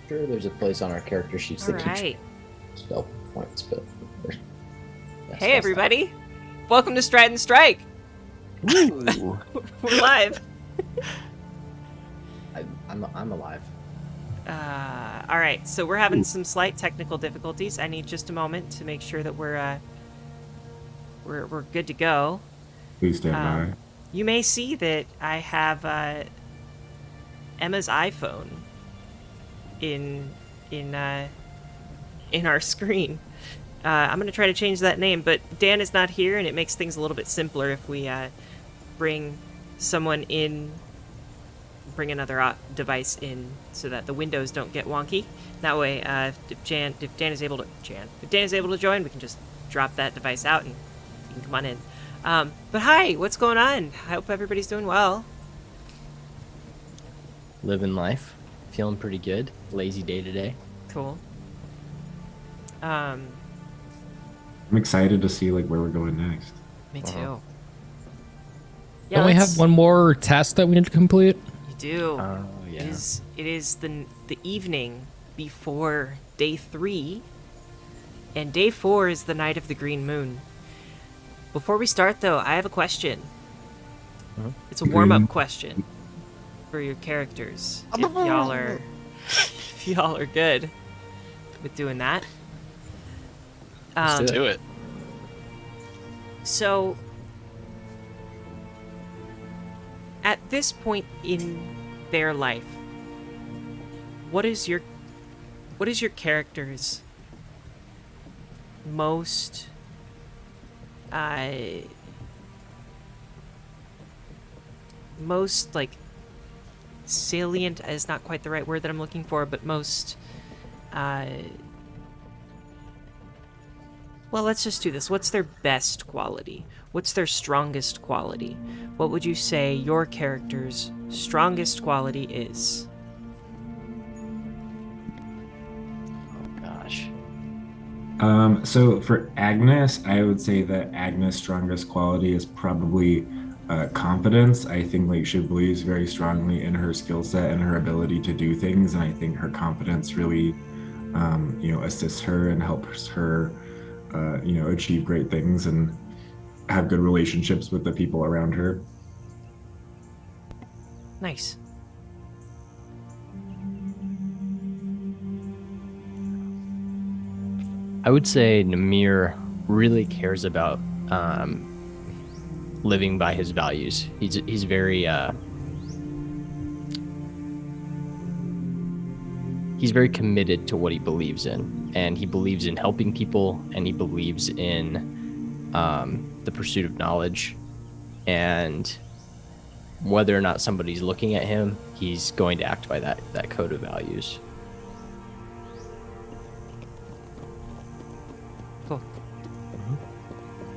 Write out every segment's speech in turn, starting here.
sure there's a place on our character sheets All that right. keeps spell points, but Hey, everybody. Welcome to Stride and Strike. Ooh. We're live. I'm alive. All right, so we're having some slight technical difficulties. I need just a moment to make sure that we're good to go. Please stand by. You may see that I have Emma's iPhone in our screen. I'm gonna try to change that name, but Dan is not here, and it makes things a little bit simpler if we bring someone in, bring another device in, so that the windows don't get wonky. That way, if Dan is able to join, we can just drop that device out and you can come on in. But hi, what's going on? I hope everybody's doing well. Living life, feeling pretty good. Lazy day today. Cool. I'm excited to see where we're going next. Me too. Yeah, don't we have one more task that we need to complete? You do. Oh, yeah. It is the evening before day 3, and day 4 is the night of the green moon. Before we start, though, I have a question. Uh-huh. It's a warm-up question for your characters. If y'all are good with doing that. Let's Do it. So, at this point in their life, what is your character's most salient is not quite the right word that I'm looking for, but most well, let's just do this. What's their best quality? What's their strongest quality? What would you say your character's strongest quality is? Oh gosh. So for Agnes, I would say that Agnes' strongest quality is probably confidence. I think she believes very strongly in her skill set and her ability to do things, and I think her confidence really, assists her and helps her, achieve great things and have good relationships with the people around her. Nice. I would say Namir really cares about living by his values. He's very committed to what he believes in, and he believes in helping people, and he believes in the pursuit of knowledge, and whether or not somebody's looking at him, he's going to act by that code of values. Cool.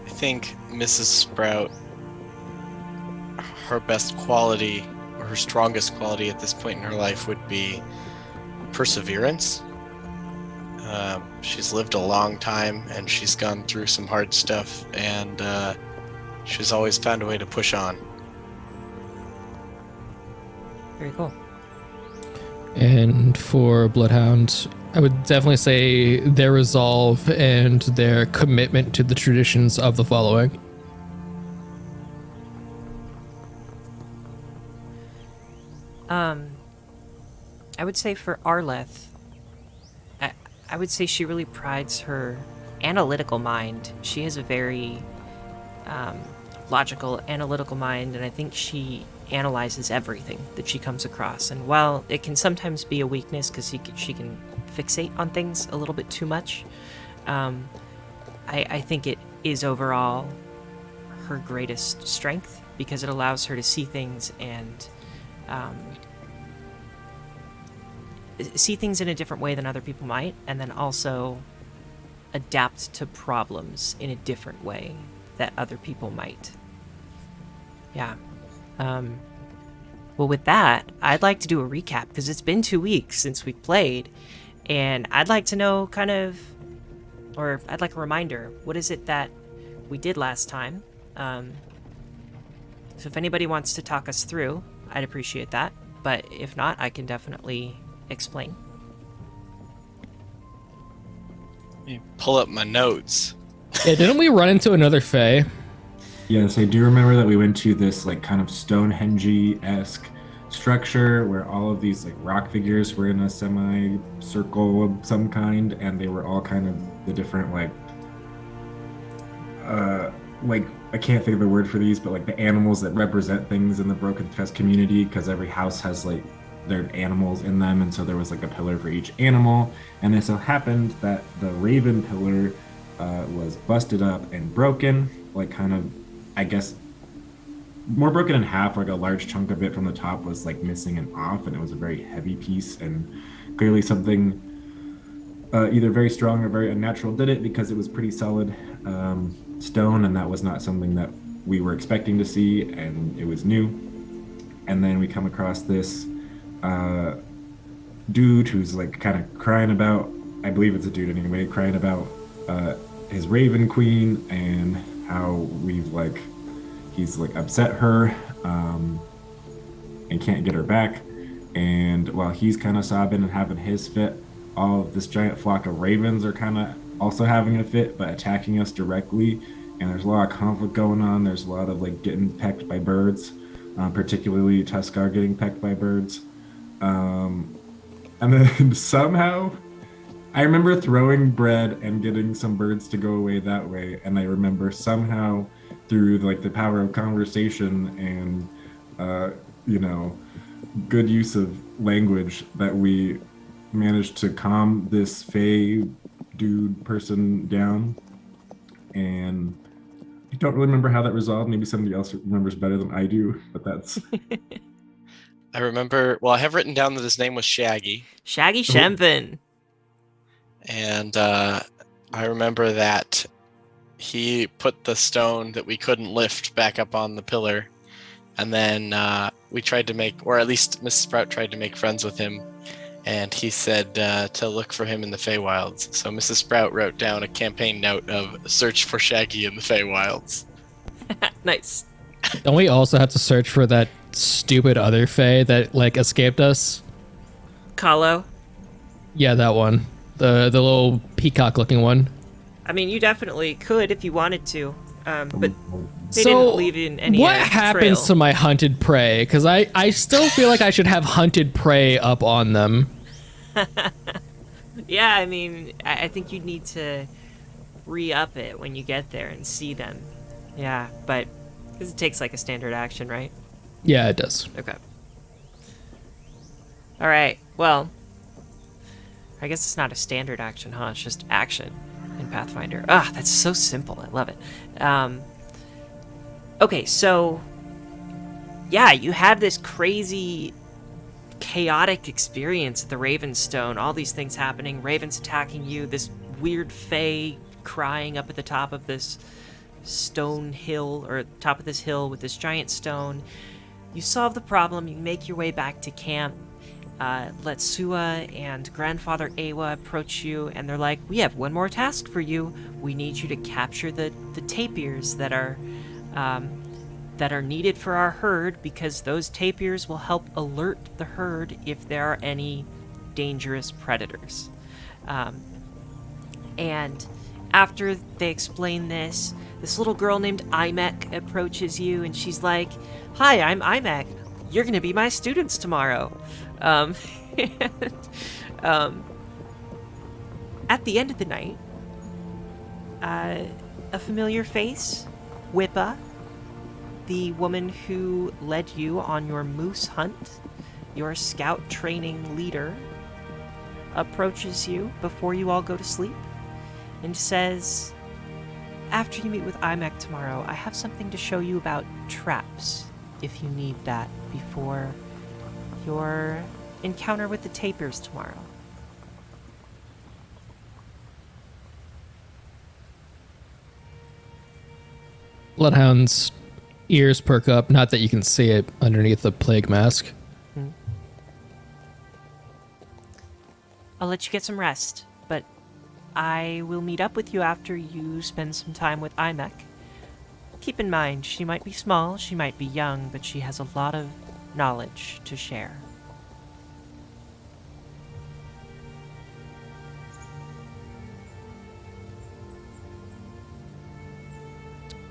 I think Mrs. Sprout, her best quality, or her strongest quality at this point in her life, would be perseverance. She's lived a long time, and she's gone through some hard stuff, and she's always found a way to push on. Very cool. And for Bloodhound, I would definitely say their resolve and their commitment to the traditions of the following. I would say for Arleth, I would say she really prides her analytical mind. She has a very logical, analytical mind, and I think she analyzes everything that she comes across. And while it can sometimes be a weakness because she can fixate on things a little bit too much, I think it is overall her greatest strength because it allows her to see things and see things in a different way than other people might, and then also adapt to problems in a different way that other people might. Yeah. Well, with that, I'd like to do a recap because it's been 2 weeks since we played, and I'd like to know I'd like a reminder. What is it that we did last time? So if anybody wants to talk us through, I'd appreciate that. But if not, I can definitely explain. me pull up my notes. Yeah, didn't we run into another Fae? Yes, I do remember that we went to this like kind of Stonehenge-esque structure where all of these like rock figures were in a semi-circle of some kind, and they were all kind of the different like I can't think of the word for these, but like the animals that represent things in the Broken Tusk community, because every house has like their animals in them, and so there was like a pillar for each animal, and it so happened that the raven pillar was busted up and broken, like kind of, I guess, more broken in half. Like a large chunk of it from the top was like missing and off, and it was a very heavy piece, and clearly something either very strong or very unnatural did it, because it was pretty solid stone, and that was not something that we were expecting to see, and it was new. And then we come across this dude who's like kind of crying about, I believe it's a dude anyway, crying about his raven queen and how he's like upset her and can't get her back. And while he's kind of sobbing and having his fit, all of this giant flock of ravens are kind of also having a fit, but attacking us directly. And there's a lot of conflict going on. There's a lot of like getting pecked by birds, particularly Tuskar getting pecked by birds. And then somehow I remember throwing bread and getting some birds to go away that way. And I remember somehow through like the power of conversation and, good use of language that we managed to calm this Fae dude person down. And I don't really remember how that resolved. Maybe somebody else remembers better than I do, but that's... I remember, well, I have written down that his name was Shaggy. Shaggy Shempin. And I remember that he put the stone that we couldn't lift back up on the pillar. And then we tried to make, or at least Mrs. Sprout tried to make friends with him. And he said to look for him in the Feywilds. So Mrs. Sprout wrote down a campaign note of search for Shaggy in the Feywilds. Nice. Don't we also have to search for that stupid other Fae that like escaped us? Kahlo. Yeah, that one. The little peacock looking one. I mean, you definitely could if you wanted to, but they So, didn't leave in any what happens trail. to my hunted prey? Because I still feel like I should have hunted prey up on them. Yeah, I mean, I think you'd need to re-up it when you get there and see them. Yeah, but because it takes like a standard action, right? Yeah, it does. Okay. All right. Well, I guess it's not a standard action, huh? It's just action in Pathfinder. Ah, that's so simple. I love it. Okay, so yeah, you have this crazy, chaotic experience at the Ravenstone. All these things happening. Ravens attacking you. This weird Fae crying up at the top of this stone hill, or top of this hill with this giant stone. You solve the problem. You make your way back to camp. Letsua and Grandfather Awa approach you, and they're like, "We have one more task for you. We need you to capture the tapirs that are needed for our herd, because those tapirs will help alert the herd if there are any dangerous predators." And after they explain this little girl named Imek approaches you, and she's like, "Hi, I'm Imek. You're going to be my students tomorrow." At the end of the night, a familiar face, Whippa, the woman who led you on your moose hunt, your scout training leader, approaches you before you all go to sleep and says, "After you meet with Imek tomorrow, I have something to show you about traps, if you need that before your encounter with the Tapirs tomorrow." Bloodhound's ears perk up, not that you can see it underneath the plague mask. I'll let you get some rest, but I will meet up with you after you spend some time with Imek. Keep in mind, she might be small, she might be young, but she has a lot of knowledge to share.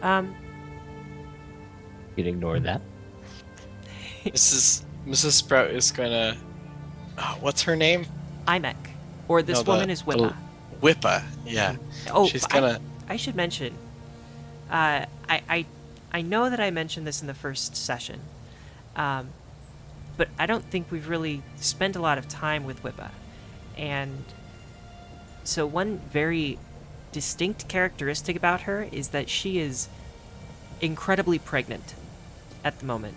Um, You can ignore that. Mrs. Sprout is gonna. What's her name? Imek. Or this No, woman is Whippa. Whippa. Yeah. Oh, She's gonna. I should mention, I know that I mentioned this in the first session, but I don't think we've really spent a lot of time with Whippa. And so one very distinct characteristic about her is that she is incredibly pregnant at the moment.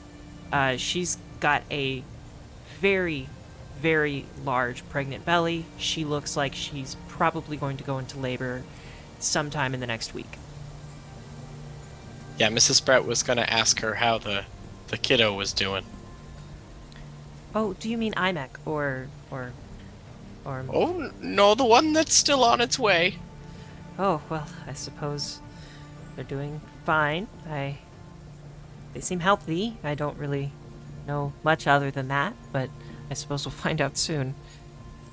She's got a very, very large pregnant belly. She looks like she's probably going to go into labor sometime in the next week. Yeah, Mrs. Sprout was gonna ask her how the kiddo was doing. Oh, do you mean Imek or Oh no, the one that's still on its way. Oh, well, I suppose they're doing fine. They seem healthy. I don't really know much other than that, but I suppose we'll find out soon.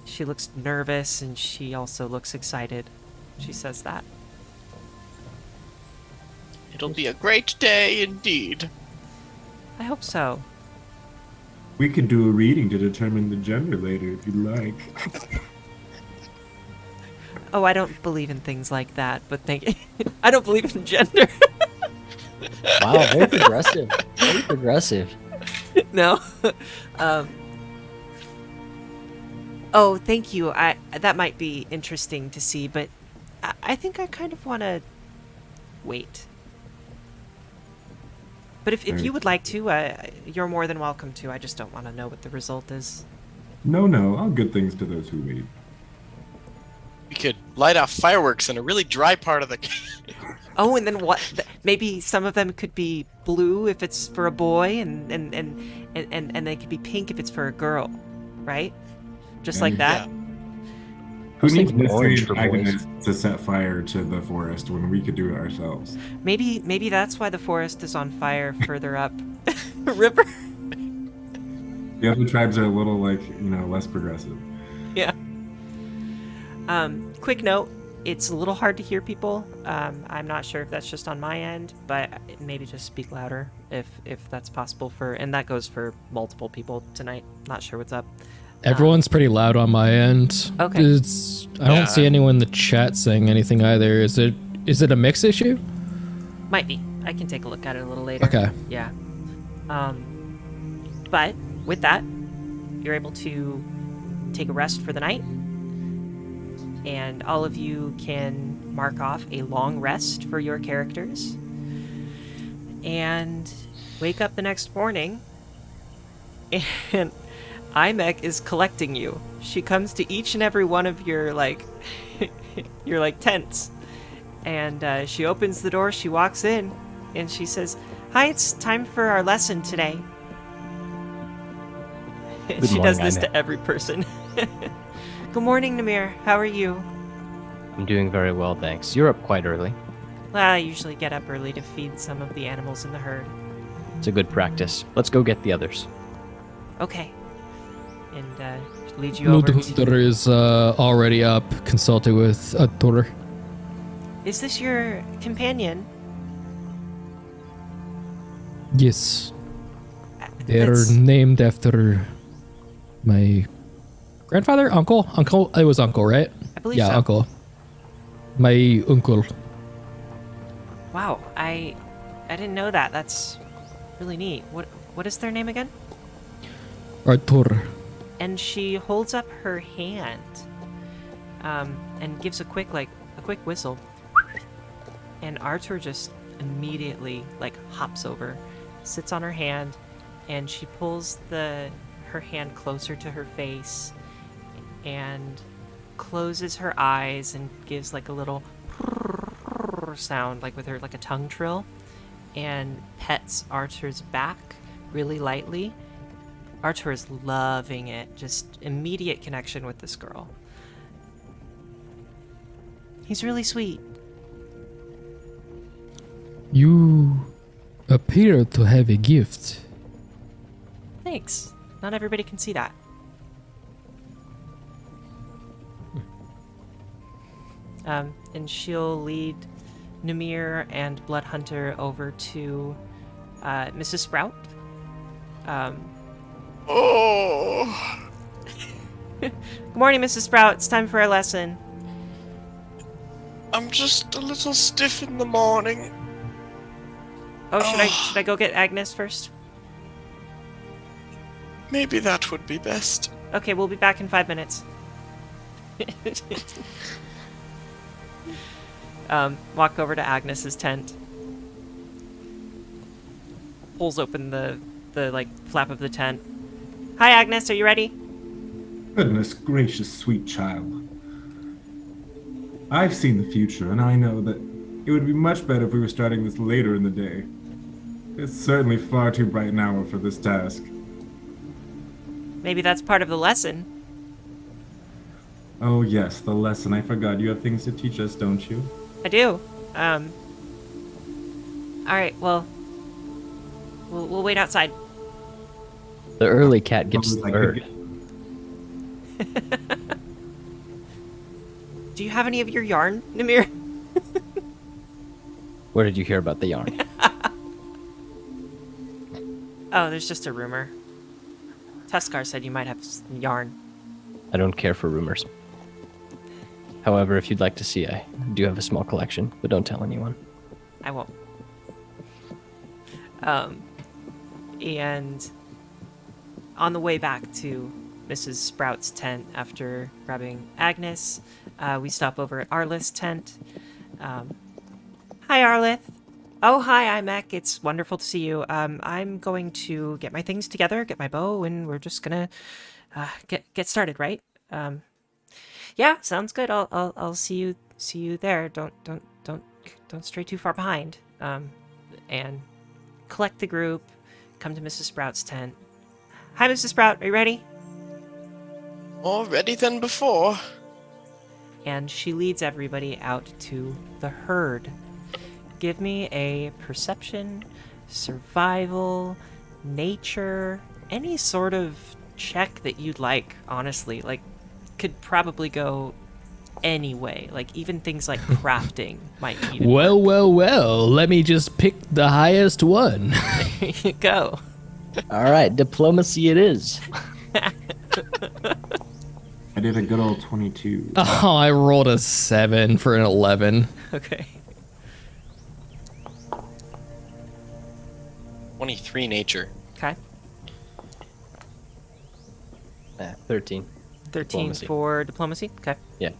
She looks nervous and she also looks excited. She says that. It'll be a great day indeed. I hope so. We could do a reading to determine the gender later if you'd like. Oh, I don't believe in things like that, but I don't believe in gender. Wow, very progressive. Very progressive. No. Oh, thank you. That might be interesting to see, but I think I kind of want to wait. But if you would like to, you're more than welcome to. I just don't want to know what the result is. No, all good things to those who wait. We could light off fireworks in a really dry part of the. Oh, and then what? Maybe some of them could be blue if it's for a boy, and they could be pink if it's for a girl, right? Just like that. Yeah. Who was needs thinking orange mystery for boys. antagonists to set fire to the forest when we could do it ourselves? Maybe that's why the forest is on fire further up river. The other tribes are a little less progressive. Yeah. Quick note, it's a little hard to hear people. I'm not sure if that's just on my end, but maybe just speak louder if that's possible and that goes for multiple people tonight. Not sure what's up. Everyone's pretty loud on my end. Okay. I don't see anyone in the chat saying anything either. Is it a mix issue? Might be. I can take a look at it a little later. Okay. Yeah. But with that, you're able to take a rest for the night. And all of you can mark off a long rest for your characters. And wake up the next morning. And Imek is collecting you. She comes to each and every one of your your tents, and she opens the door. She walks in, and she says, "Hi, it's time for our lesson today." Good She does morning, this Imek. to every person. Good morning, Namir. How are you? I'm doing very well, thanks. You're up quite early. Well, I usually get up early to feed some of the animals in the herd. It's a good practice. Let's go get the others. Okay. And lead you over to... Ludhunter is already up, consulting with Atur. Is this your companion? Yes, they're That's- named after my grandfather, uncle. It was uncle, right? I believe Yeah, so. uncle. My uncle. Wow, I didn't know that. That's really neat. What is their name again? Artur. And she holds up her hand, and gives a quick whistle, and Arthur just immediately hops over, sits on her hand, and she pulls her hand closer to her face, and closes her eyes and gives a little sound with her a tongue trill, and pets Arthur's back really lightly. Arthur is loving it. Just immediate connection with this girl. He's really sweet. You appear to have a gift. Thanks. Not everybody can see that. And she'll lead Namir and Blood Hunter over to Mrs. Sprout. Oh, Good morning, Mrs. Sprout. It's time for our lesson. I'm just a little stiff in the morning. Oh, should I go get Agnes first? Maybe that would be best. Okay, we'll be back in 5 minutes. Walk over to Agnes's tent. Pulls open the like flap of the tent. Hi, Agnes. Are you ready? Goodness gracious, sweet child. I've seen the future, and I know that it would be much better if we were starting this later in the day. It's certainly far too bright an hour for this task. Maybe that's part of the lesson. Oh yes, the lesson. I forgot. You have things to teach us, don't you? I do. All right. Well, we'll wait outside. The early cat gets the Like, bird. Do you have any of your yarn, Namir? Where did you hear about the yarn? Oh, there's just a rumor. Tuskar said you might have some yarn. I don't care for rumors. However, if you'd like to see, I do have a small collection, but don't tell anyone. I won't. And on the way back to Mrs. Sprout's tent after grabbing Agnes, we stop over at Arlith's tent. Hi, Arlith. Oh, hi, Imek. It's wonderful to see you. I'm going to get my things together, get my bow, and we're just gonna get started, right? Yeah, sounds good. I'll see you there. Don't stray too far behind. And collect the group. Come to Mrs. Sprout's tent. Hi, Mrs. Sprout. Are you ready? More ready than before. And she leads everybody out to the herd. Give me a perception, survival, nature, any sort of check that you'd like, honestly. Like, could probably go any way. Like, even things like crafting might even Well, let me just pick the highest one. There you go. All right, diplomacy it is. I did a good old 22. Oh, I rolled a 7 for an 11. Okay. 23 nature. Okay. 13. 13 Diplomacy. for diplomacy. Okay. Yeah.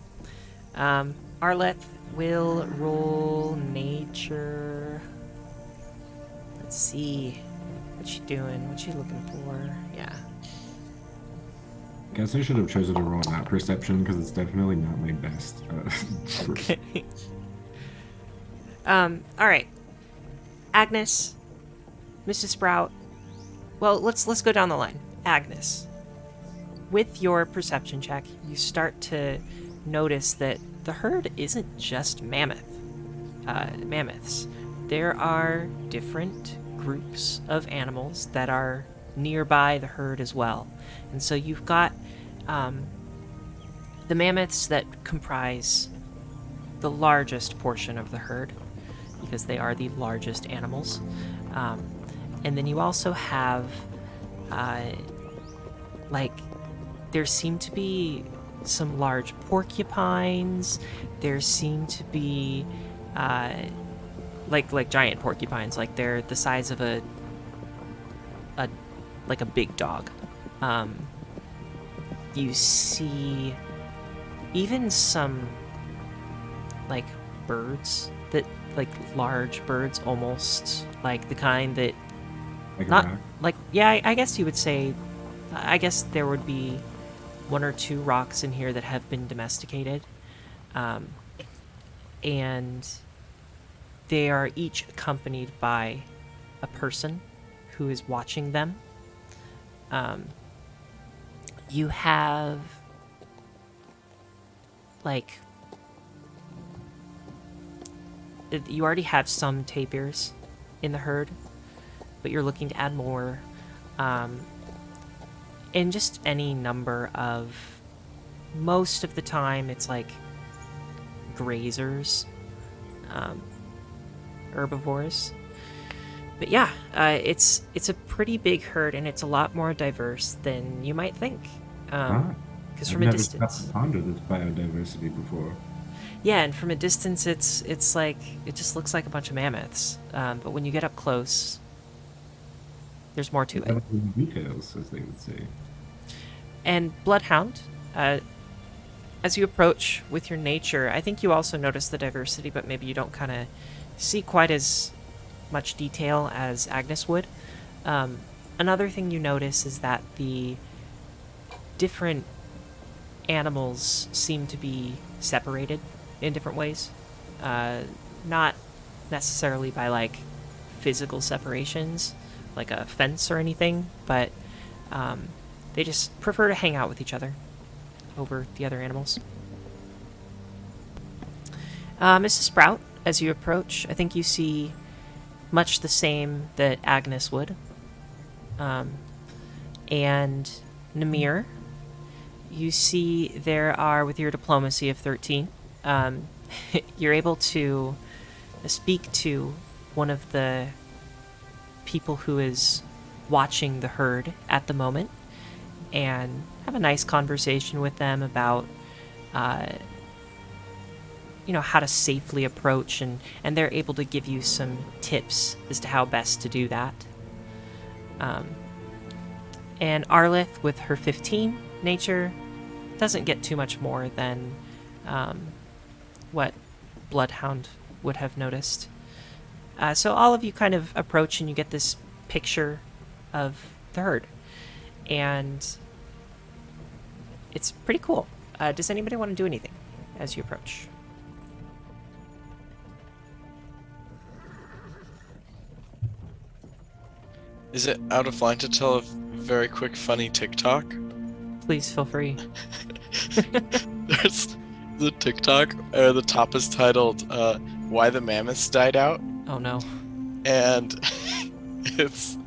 Arleth will roll nature. Let's see. What you doing? What you looking for? Yeah. I guess I should have chosen to roll that perception because it's definitely not my best. Okay. All right. Agnes, Mrs. Sprout. Well, let's go down the line. Agnes, with your perception check, you start to notice that the herd isn't just mammoths. There are different groups of animals that are nearby the herd as well. And so you've got the mammoths that comprise the largest portion of the herd, because they are the largest animals. And then you also have, there seem to be some large porcupines. There seem to be, like giant porcupines, like they're the size of a big dog. You see even some like birds that large birds, almost like the kind that Like a not rock. like yeah I guess you would say, I guess there would be one or two rocks in here that have been domesticated, and they are each accompanied by a person who is watching them. You have you already have some tapirs in the herd, but you're looking to add more, and just any number of, most of the time it's like grazers, herbivores. But yeah, it's a pretty big herd, and it's a lot more diverse than you might think. Ah, Because I've from a never distance, stopped to ponder this biodiversity before. yeah, and from a distance, it's like it just looks like a bunch of mammoths. But when you get up close, there's more to it. Without any details, as they would say. And Bloodhound, as you approach with your nature, I think you also notice the diversity, but maybe you don't kind of see quite as much detail as Agnes would. Another thing you notice is that the different animals seem to be separated in different ways. Not necessarily by like physical separations, like a fence or anything, but they just prefer to hang out with each other over the other animals. Mrs. Sprout, as you approach, I think you see much the same that Agnes would. And Namir, you see there are, with your diplomacy of 13, you're able to speak to one of the people who is watching the herd at the moment and have a nice conversation with them about how to safely approach, and they're able to give you some tips as to how best to do that. And Arlith, with her 15 nature, doesn't get too much more than what Bloodhound would have noticed. So all of you kind of approach and you get this picture of the herd. And it's pretty cool. Does anybody want to do anything as you approach? Is it out of line to tell a very quick, funny TikTok? Please feel free. There's the TikTok, or the top is titled, Why the Mammoths Died Out. Oh no. And it's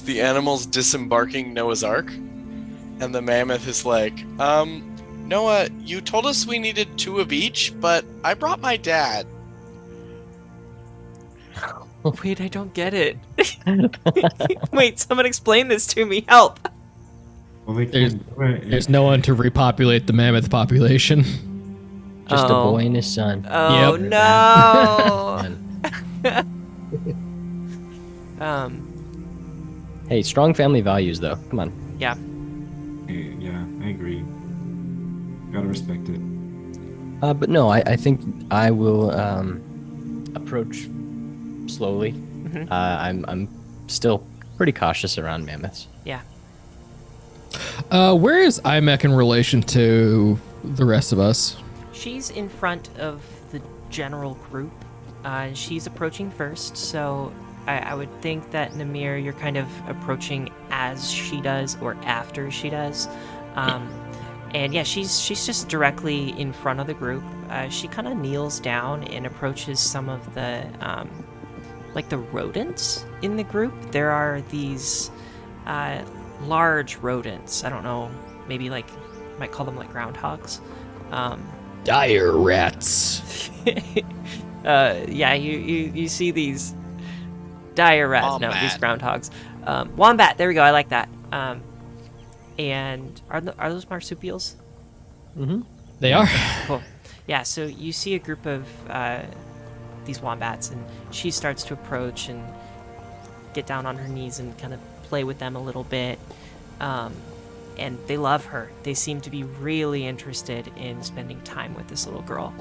the animals disembarking Noah's Ark. And the mammoth is like, Noah, you told us we needed 2 of each, but I brought my dad. Wait, I don't get it. Wait, someone explain this to me. Help. Well, they There's- can't do it. There's no one to repopulate the mammoth population. Just a Oh. boy and his son. Oh Yep. no. And- Hey, strong family values, though. Come on. Yeah. Yeah, I agree. Gotta respect it. But no, I think I will approach slowly. Mhm. I'm still pretty cautious around mammoths. Yeah. Where is Imek in relation to the rest of us? She's in front of the general group. She's approaching first, so I would think that Namir, you're kind of approaching as she does or after she does. And yeah, she's just directly in front of the group. She kind of kneels down and approaches some of the the rodents in the group. There are these large rodents. I don't know, maybe you might call them like groundhogs. Dire rats. Yeah, you see these dire rats. No, these Wombat. groundhogs. Wombat. There we go. I like that. And are those marsupials? Mm-hmm. They are. Cool. Yeah. So you see a group of these wombats, and she starts to approach and get down on her knees and kind of play with them a little bit. And they love her. They seem to be really interested in spending time with this little girl.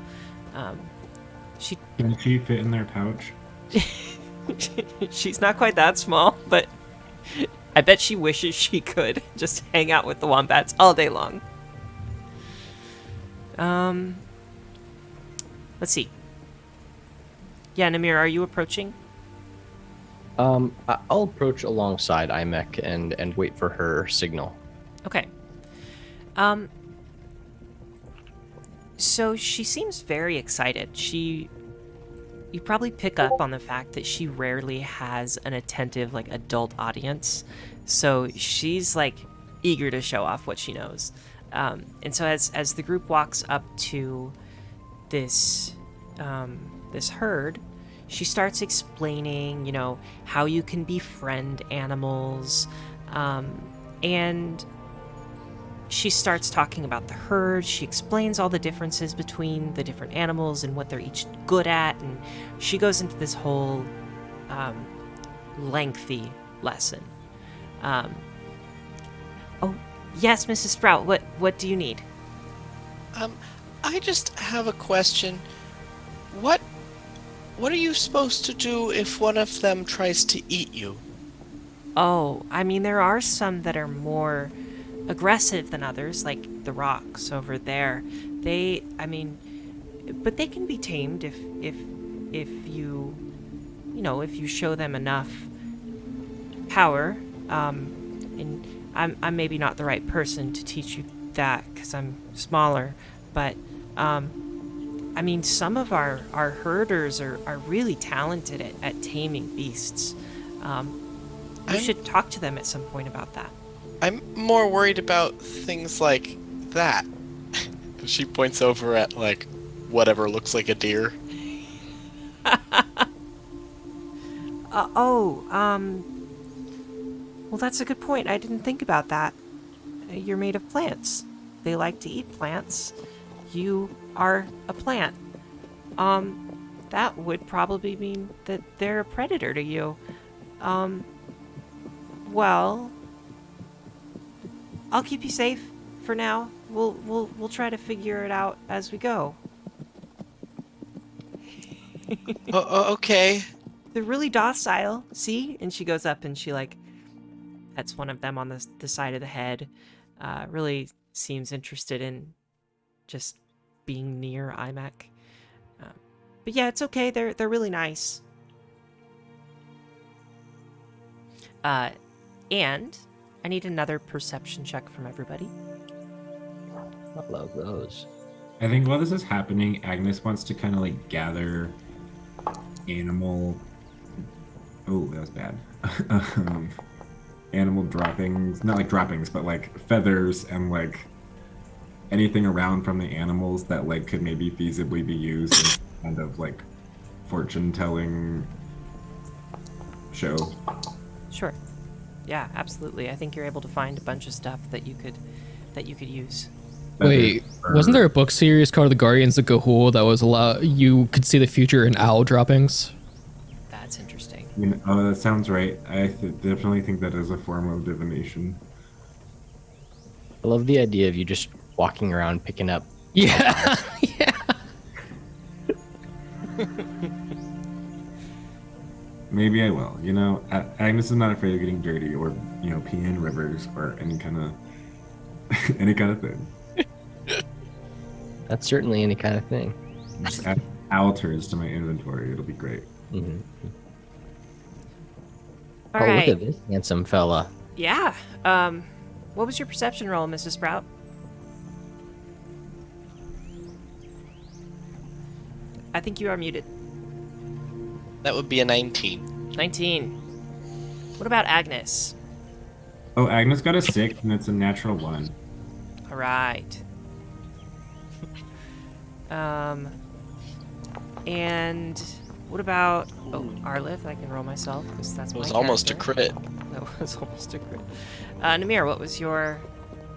She Can she fit in their pouch? she's not quite that small, but I bet she wishes she could just hang out with the wombats all day long. Let's see. Yeah, Namir, are you approaching? I'll approach alongside Imek and wait for her signal. Okay. So she seems very excited. You probably pick up on the fact that she rarely has an attentive, adult audience. So she's, eager to show off what she knows. And so as the group walks up to this herd, she starts explaining, how you can befriend animals, and she starts talking about the herd. She explains all the differences between the different animals and what they're each good at, and she goes into this whole lengthy lesson. Oh, yes, Mrs. Sprout, what do you need? I just have a question. What are you supposed to do if one of them tries to eat you? Oh, I mean, there are some that are more aggressive than others, like the rocks over there. But they can be tamed if you, if you show them enough power. And I'm maybe not the right person to teach you that because I'm smaller, but some of our herders are really talented at taming beasts. You should talk to them at some point about that. I'm more worried about things like that. She points over at, like, whatever looks like a deer. Well, that's a good point. I didn't think about that. You're made of plants. They like to eat plants. You are a plant. That would probably mean that they're a predator to you. Well, I'll keep you safe for now. We'll try to figure it out as we go. Okay. They're really docile, see? And she goes up and she, pets one of them on the side of the head. Really seems interested in just being near Imek. But yeah, it's okay. They're really nice. And I need another perception check from everybody. I love those. I think while this is happening, Agnes wants to kind of gather animal. Oh, that was bad. Animal droppings, not like droppings, but feathers and anything around from the animals that could maybe feasibly be used in kind of fortune telling show. Sure. Yeah, absolutely. I think you're able to find a bunch of stuff that you could use. Wait, wasn't there a book series called The Guardians of Ga'Hoole that was you could see the future in owl droppings? That's interesting. That sounds right. I definitely think that is a form of divination. I love the idea of you just walking around picking up. Yeah. Yeah. Maybe I will. Agnes is not afraid of getting dirty or peeing in rivers or any kind of thing. That's certainly any kind of thing. Just add altars to my inventory. It'll be great. Mm-hmm. All right. Look at this handsome fella. Yeah. What was your perception roll, Mrs. Sprout? I think you are muted. That would be a 19. 19. What about Agnes? Oh, Agnes got a 6, and it's a natural 1. All right. And what about Arliv? I can roll myself because that's my It was almost a character. crit. That was almost a crit. Namir, what was your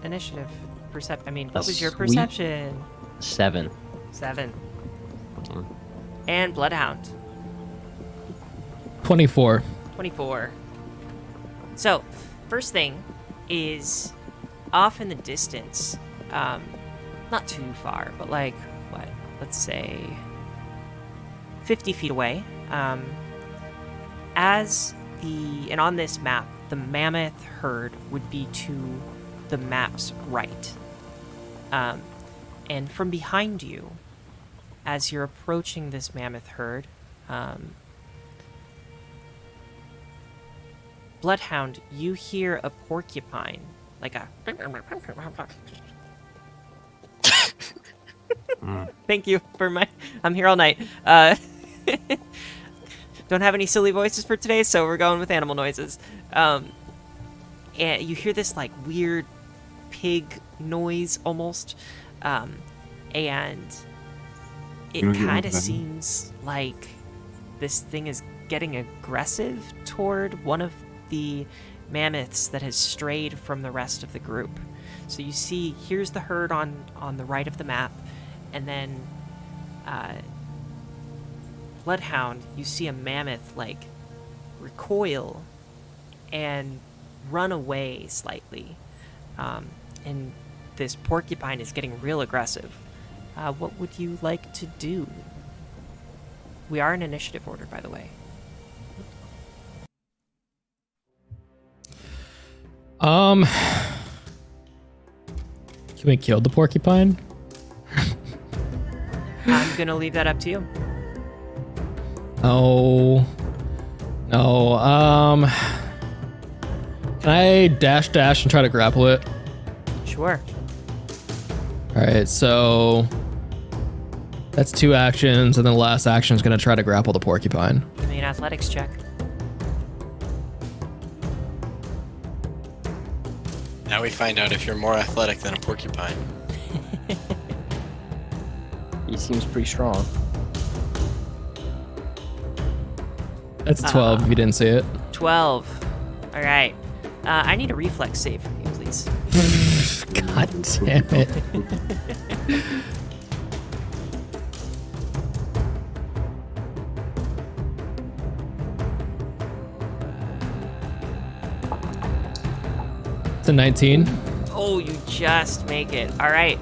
initiative? What was your Sweet. perception? 7. 7. Mhm. And Bloodhound. 24. 24. So, first thing is off in the distance, not too far, but let's say 50 feet away, and on this map, the mammoth herd would be to the map's right. And from behind you, as you're approaching this mammoth herd, Bloodhound, you hear a porcupine, like a... Thank you for I'm here all night. Don't have any silly voices for today, so we're going with animal noises. And you hear this weird pig noise almost, and it kind of seems like this thing is getting aggressive toward one of the mammoths that has strayed from the rest of the group. So you see, here's the herd on the right of the map, and then Bloodhound, you see a mammoth like recoil and run away slightly, and this porcupine is getting real aggressive. What would you like to do? We are in initiative order, by the way. Can we kill the porcupine? I'm gonna leave that up to you. No. Can I dash and try to grapple it? Sure. All right, so that's 2 actions, and then the last action is going to try to grapple the porcupine. Give me an athletics check. Now we find out if you're more athletic than a porcupine. He seems pretty strong. That's a 12 if you didn't see it. 12. All right. I need a reflex save from you, please. God damn it. It's a 19. Oh, you just make it. All right.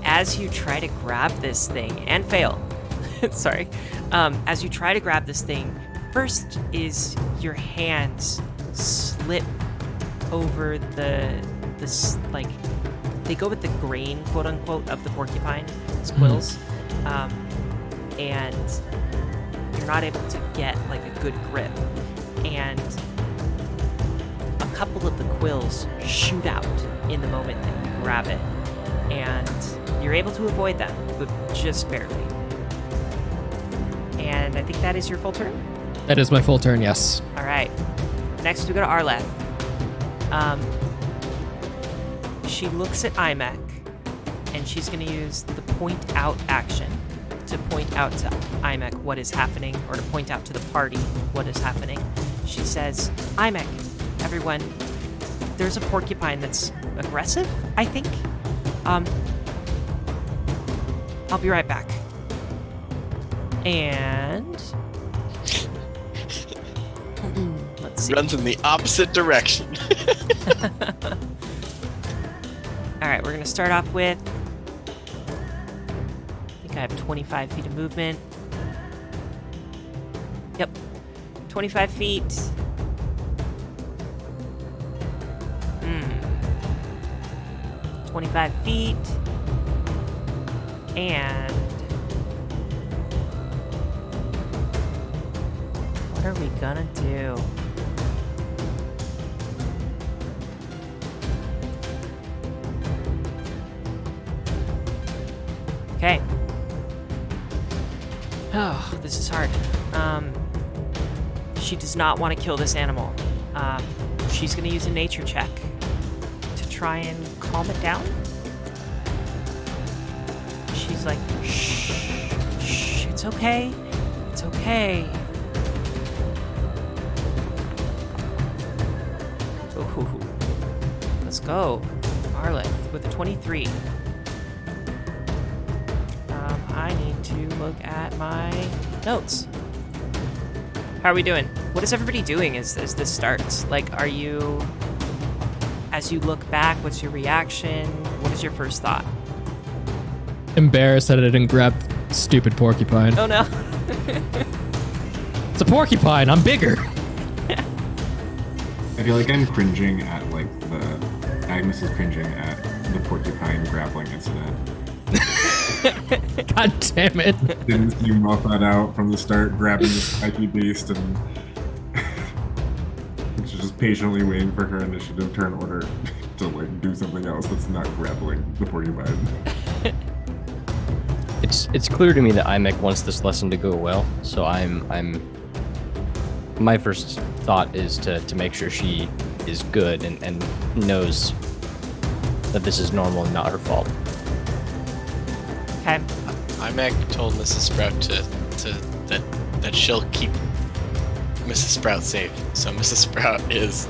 As you try to grab this thing and fail, sorry. As you try to grab this thing, first is your hands slip over like they go with the grain, quote unquote, of the porcupine quills, and you're not able to get like a good grip, and a couple of the quills shoot out in the moment that you grab it, and you're able to avoid them, but just barely. And I think that is your full turn. That is my full turn, yes. All right. Next, we go to Arleth. She looks at Imek, and she's going to use the point out action to point out to Imek what is happening, or to point out to the party what is happening. She says, Imek, everyone, there's a porcupine that's aggressive, I think. I'll be right back. And let's see. Runs in the opposite direction. All right, we're going to start off with, I think I have 25 feet of movement. Yep, 25 feet. 25 feet. And what are we gonna do? Okay. Oh, this is hard. She does not want to kill this animal. She's gonna use a nature check to try and calm it down. She's like, shh, shh, it's okay. It's okay. Ooh, let's go. Arleth with a 23. I need to look at my notes. How are we doing? What is everybody doing as this starts? Like, are you, as you look back, what's your reaction? What is your first thought? Embarrassed that I didn't grab stupid porcupine. Oh no. It's a porcupine. I'm bigger. I feel like I'm cringing at Agnes is cringing at the porcupine grappling incident. God damn it. Didn't you muff that out from the start, grabbing the spiky beast, and she's just patiently waiting for her initiative turn order to do something else that's not grappling the porcupine. It's clear to me that Imek wants this lesson to go well, so my first thought is to make sure she is good and knows that this is normal and not her fault. Okay. Imek told Mrs. Sprout that that she'll keep Mrs. Sprout safe. So Mrs. Sprout is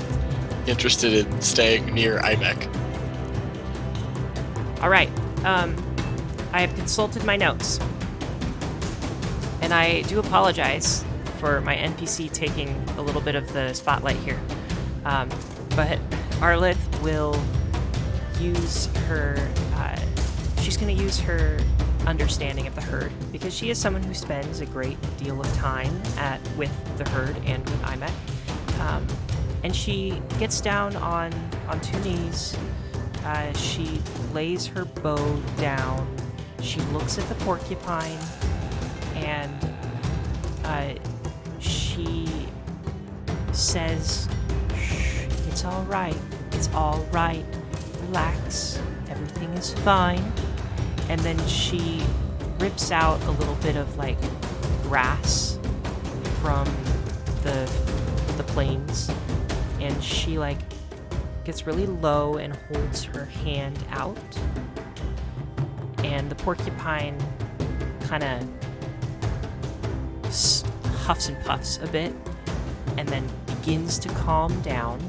interested in staying near Imek. All right. I have consulted my notes. And I do apologize for my NPC taking a little bit of the spotlight here. But Arlith will use her... she's going to use her understanding of the herd, because she is someone who spends a great deal of time with the herd and with Imek. And she gets down on two knees. She lays her bow down. She looks at the porcupine, and she says, "Shh, it's all right. It's all right. Relax. Everything is fine." And then she rips out a little bit of like grass from the plains, and she like gets really low and holds her hand out, and the porcupine kind of huffs and puffs a bit, and then begins to calm down,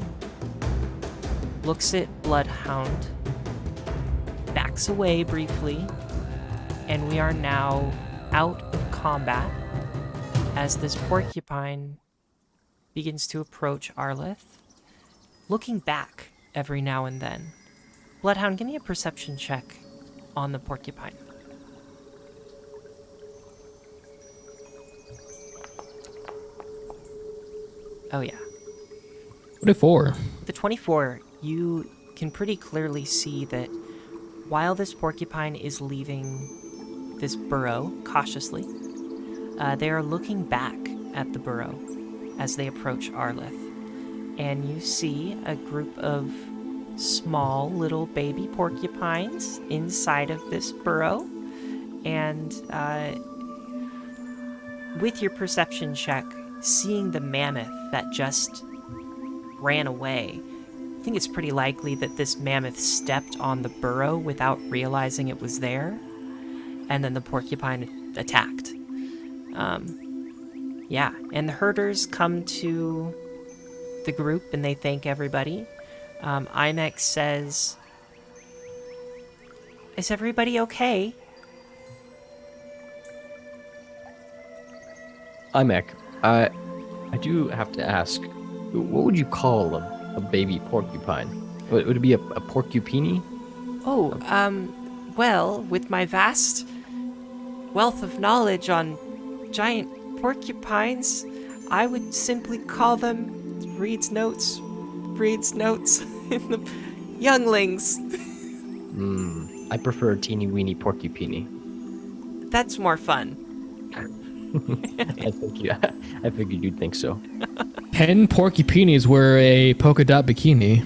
looks at Bloodhound, backs away briefly, and we are now out of combat as this porcupine begins to approach Arlith, looking back every now and then. Bloodhound, give me a perception check on the porcupine. Oh yeah. 24. The 24, you can pretty clearly see that while this porcupine is leaving this burrow cautiously, they are looking back at the burrow as they approach Arlith. And you see a group of small little baby porcupines inside of this burrow. And with your perception check, seeing the mammoth that just ran away, I think it's pretty likely that this mammoth stepped on the burrow without realizing it was there, and then the porcupine attacked. Yeah, and the herders come to the group and they thank everybody. Imek says, "Is everybody okay?" Imek, I do have to ask, what would you call a baby porcupine? Would it be a porcupini? Oh, well, with my vast wealth of knowledge on giant porcupines, I would simply call them Reed's notes in the younglings. I prefer teeny weeny porcupini. That's more fun. I figured you'd think so. 10 porcupinis wear a polka dot bikini.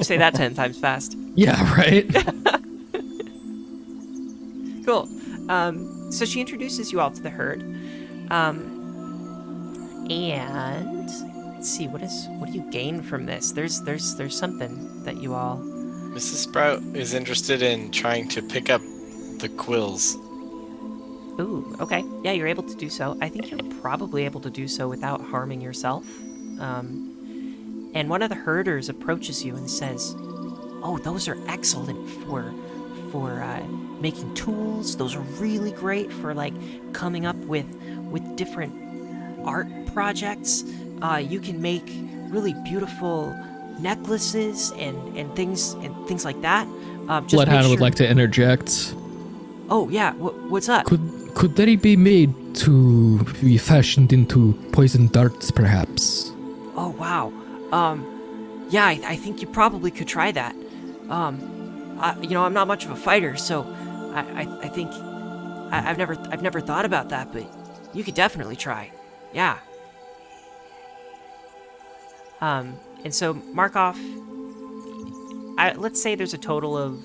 Say that 10 times fast. Yeah, right? Cool. So she introduces you all to the herd. And let's see, what do you gain from this? There's something that you all... Mrs. Sprout is interested in trying to pick up the quills. Ooh, okay. Yeah, you're able to do so. I think you're probably able to do so without harming yourself. And one of the herders approaches you and says, "Oh, those are excellent for making tools. Those are really great for like coming up with different art projects. You can make really beautiful necklaces and things like that." Bloodhound would like to interject. Oh yeah, what's up? Could they be made to be fashioned into poison darts, perhaps? Oh wow. Yeah, I think you probably could try that. I'm not much of a fighter, so I think I've never thought about that, but you could definitely try. Yeah. And so mark off. Let's say there's a total of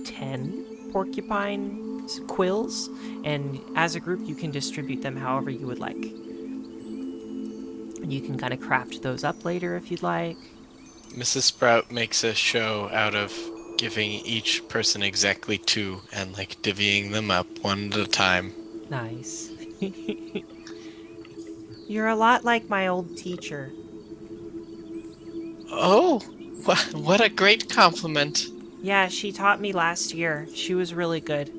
10 porcupine quills, and as a group you can distribute them however you would like. You can kind of craft those up later if you'd like. Mrs. Sprout makes a show out of giving each person exactly 2 and like divvying them up one at a time. Nice. You're a lot like my old teacher. Oh, what a great compliment. Yeah, she taught me last year. She was really good.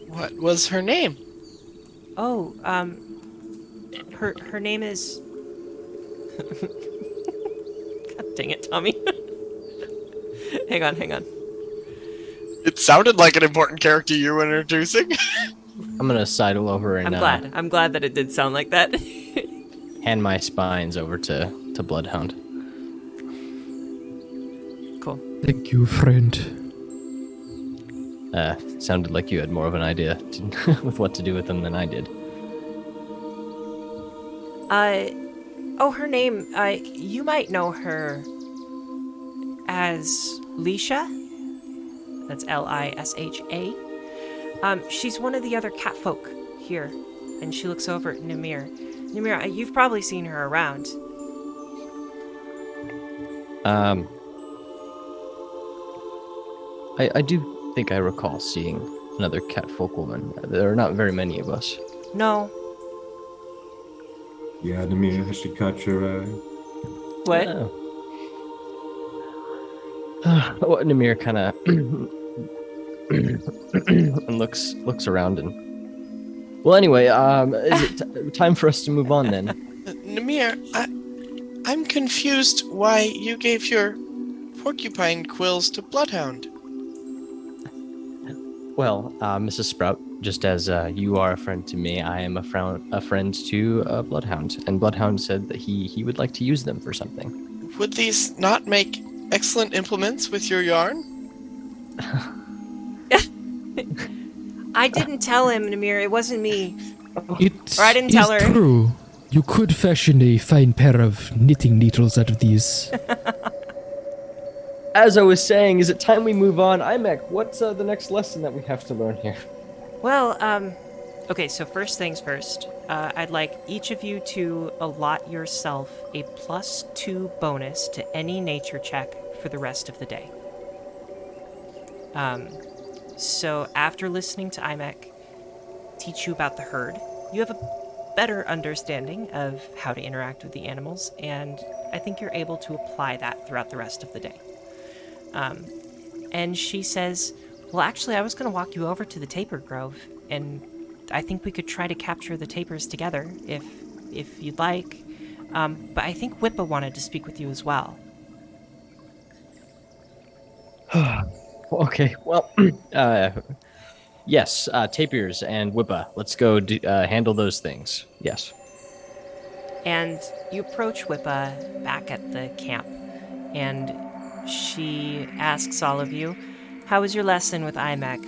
What was her name? Oh, her name is... God dang it, Tommy. hang on. It sounded like an important character you were introducing. I'm gonna sidle over and I'm glad that it did sound like that. hand my spines over to Bloodhound. Cool. Thank you, friend. Sounded like you had more of an idea with what to do with them than I did. Her name, you might know her as Lisha. That's Lisha. She's one of the other catfolk here, and she looks over at Namir. Namir, you've probably seen her around. I do think I recall seeing another catfolk woman. There are not very many of us. No. Yeah, Namir, she caught your eye. What? Namir kind of and looks around and. Well, anyway, is it time for us to move on then? Namir, I'm confused why you gave your porcupine quills to Bloodhound. Well, Mrs. Sprout, just as you are a friend to me, I am a friend to Bloodhound, and Bloodhound said that he would like to use them for something. Would these not make excellent implements with your yarn? I didn't tell him, Namir. It wasn't me. It Or I didn't tell is her. true. You could fashion a fine pair of knitting needles out of these. As I was saying, is it time we move on? Imek, what's the next lesson that we have to learn here? Well, okay, so first things first. I'd like each of you to allot yourself a +2 bonus to any nature check for the rest of the day. So after listening to Imek teach you about the herd, you have a better understanding of how to interact with the animals, and I think you're able to apply that throughout the rest of the day. And she says, well, actually, I was going to walk you over to the Tapir Grove, and I think we could try to capture the Tapirs together, if you'd like. But I think Whippa wanted to speak with you as well. Okay, well, yes, Tapirs and Whippa. Let's go handle those things. Yes. And you approach Whippa back at the camp, and she asks all of you, how was your lesson with Imek?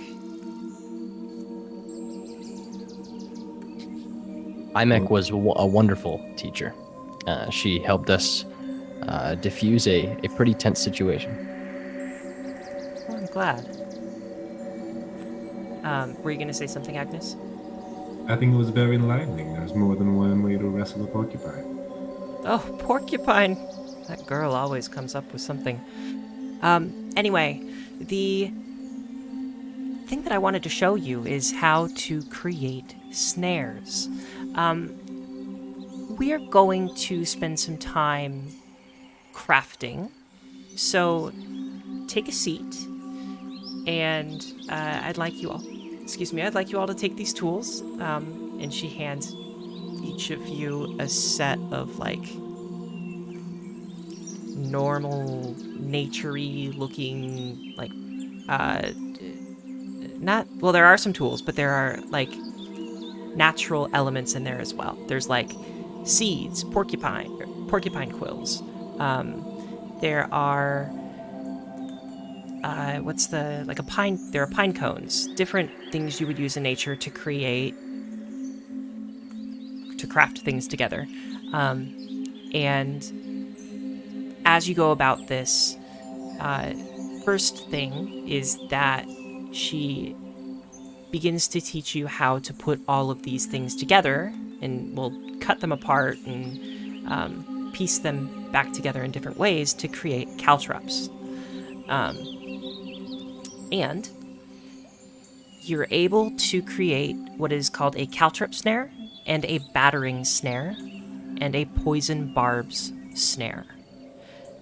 Imek was a wonderful teacher. She helped us diffuse a pretty tense situation. Well, I'm glad. Were you going to say something, Agnes? I think it was very enlightening. There's more than one way to wrestle a porcupine. Oh, porcupine. That girl always comes up with something. Anyway, the thing that I wanted to show you is how to create snares. We are going to spend some time crafting. So take a seat, and I'd like you all to take these tools. And she hands each of you a set of normal, naturey looking, there are some tools, but there are natural elements in there as well. There's seeds, porcupine quills. There are there are pine cones, different things you would use in nature to craft things together. And as you go about this, first thing is that she begins to teach you how to put all of these things together, and we'll cut them apart and piece them back together in different ways to create caltrops. And you're able to create what is called a caltrip snare and a battering snare and a poison barbs snare.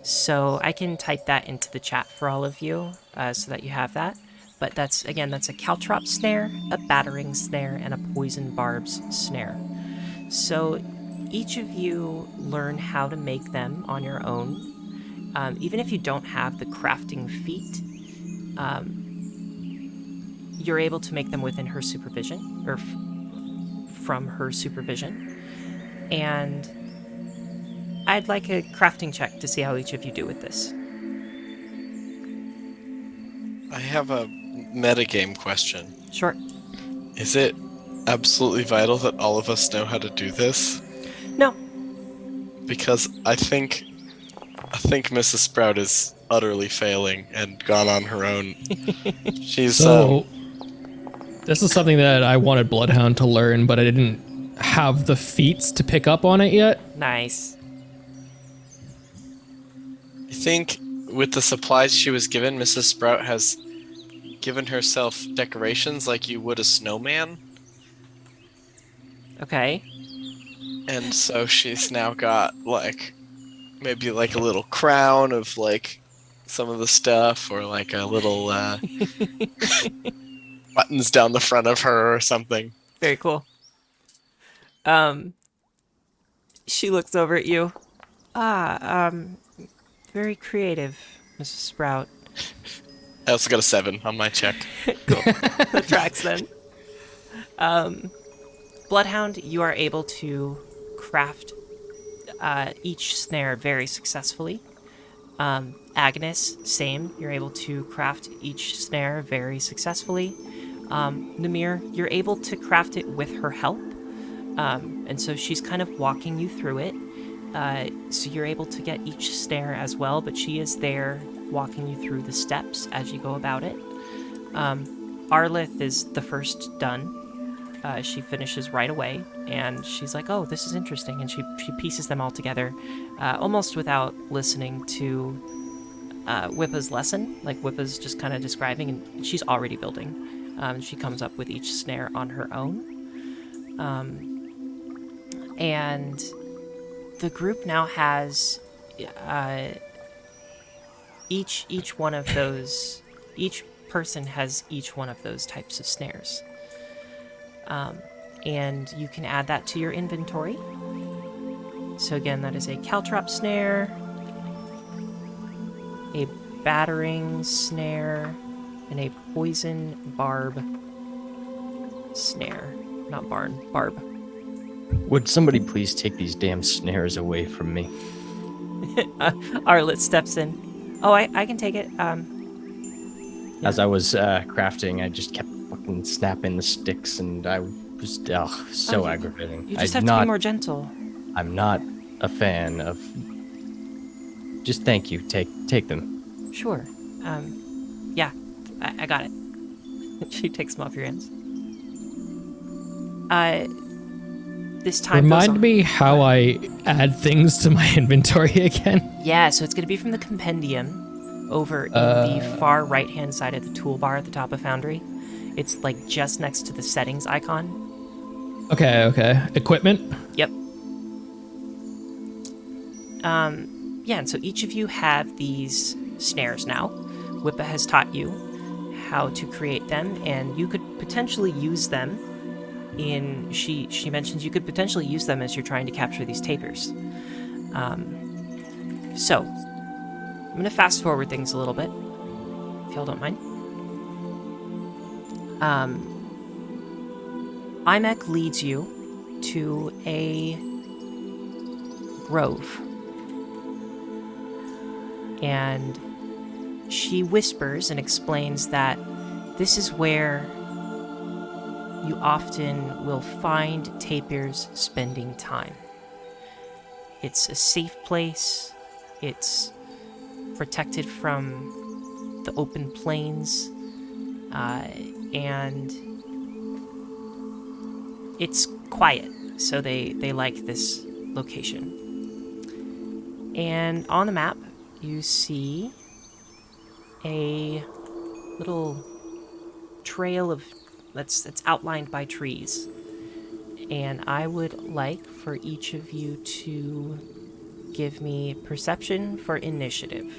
So I can type that into the chat for all of you so that you have that. But that's a caltrop snare, a battering snare, and a poison barbs snare. So each of you learn how to make them on your own. Even if you don't have the crafting feat, you're able to make them within her supervision, or from her supervision. And I'd like a crafting check to see how each of you do with this. I have a metagame question. Sure. Is it absolutely vital that all of us know how to do this? No. Because I think Mrs. Sprout is utterly failing and gone on her own. She's So, this is something that I wanted Bloodhound to learn, but I didn't have the feats to pick up on it yet. Nice. I think with the supplies she was given, Mrs. Sprout has given herself decorations like you would a snowman. Okay. And so she's now got like maybe like a little crown of like some of the stuff, or like a little buttons down the front of her or something. Very cool. She looks over at you. Very creative, Mrs. Sprout. I also got a 7 on my check. Cool. That tracks then. Bloodhound, you are able to craft each snare very successfully. Agnes, same. You're able to craft each snare very successfully. Namir, you're able to craft it with her help. And so she's kind of walking you through it. So you're able to get each snare as well, but she is there walking you through the steps as you go about it. Arlith is the first done. She finishes right away, and she's like, oh, this is interesting, and she pieces them all together, almost without listening to Wippa's lesson. Like, Wippa's just kind of describing, and she's already building. She comes up with each snare on her own. And the group now has each one of those, each person has each one of those types of snares. And you can add that to your inventory. So again, that is a caltrop snare, a battering snare, and a poison barb snare. Not barb. Would somebody please take these damn snares away from me? Arlet steps in. Oh, I can take it. As I was crafting, I just kept fucking snapping the sticks, and I was so aggravating. You just have to be more gentle. I'm not a fan of. Just thank you. Take them. Sure. Yeah, I got it. She takes them off your hands. This time. Remind me how I add things to my inventory again. Yeah, so it's going to be from the compendium over in the far right-hand side of the toolbar at the top of Foundry. It's like just next to the settings icon. Okay. Equipment? Yep. Yeah, and so each of you have these snares now. Wippa has taught you how to create them, and you could potentially use them in... She mentions you could potentially use them as you're trying to capture these tapirs. So, I'm going to fast forward things a little bit, if y'all don't mind. Imek leads you to a grove. And she whispers and explains that this is where you often will find tapirs spending time. It's a safe place. It's protected from the open plains. And it's quiet, so they like this location. And on the map, you see a little trail of that's outlined by trees. And I would like for each of you to give me perception for initiative.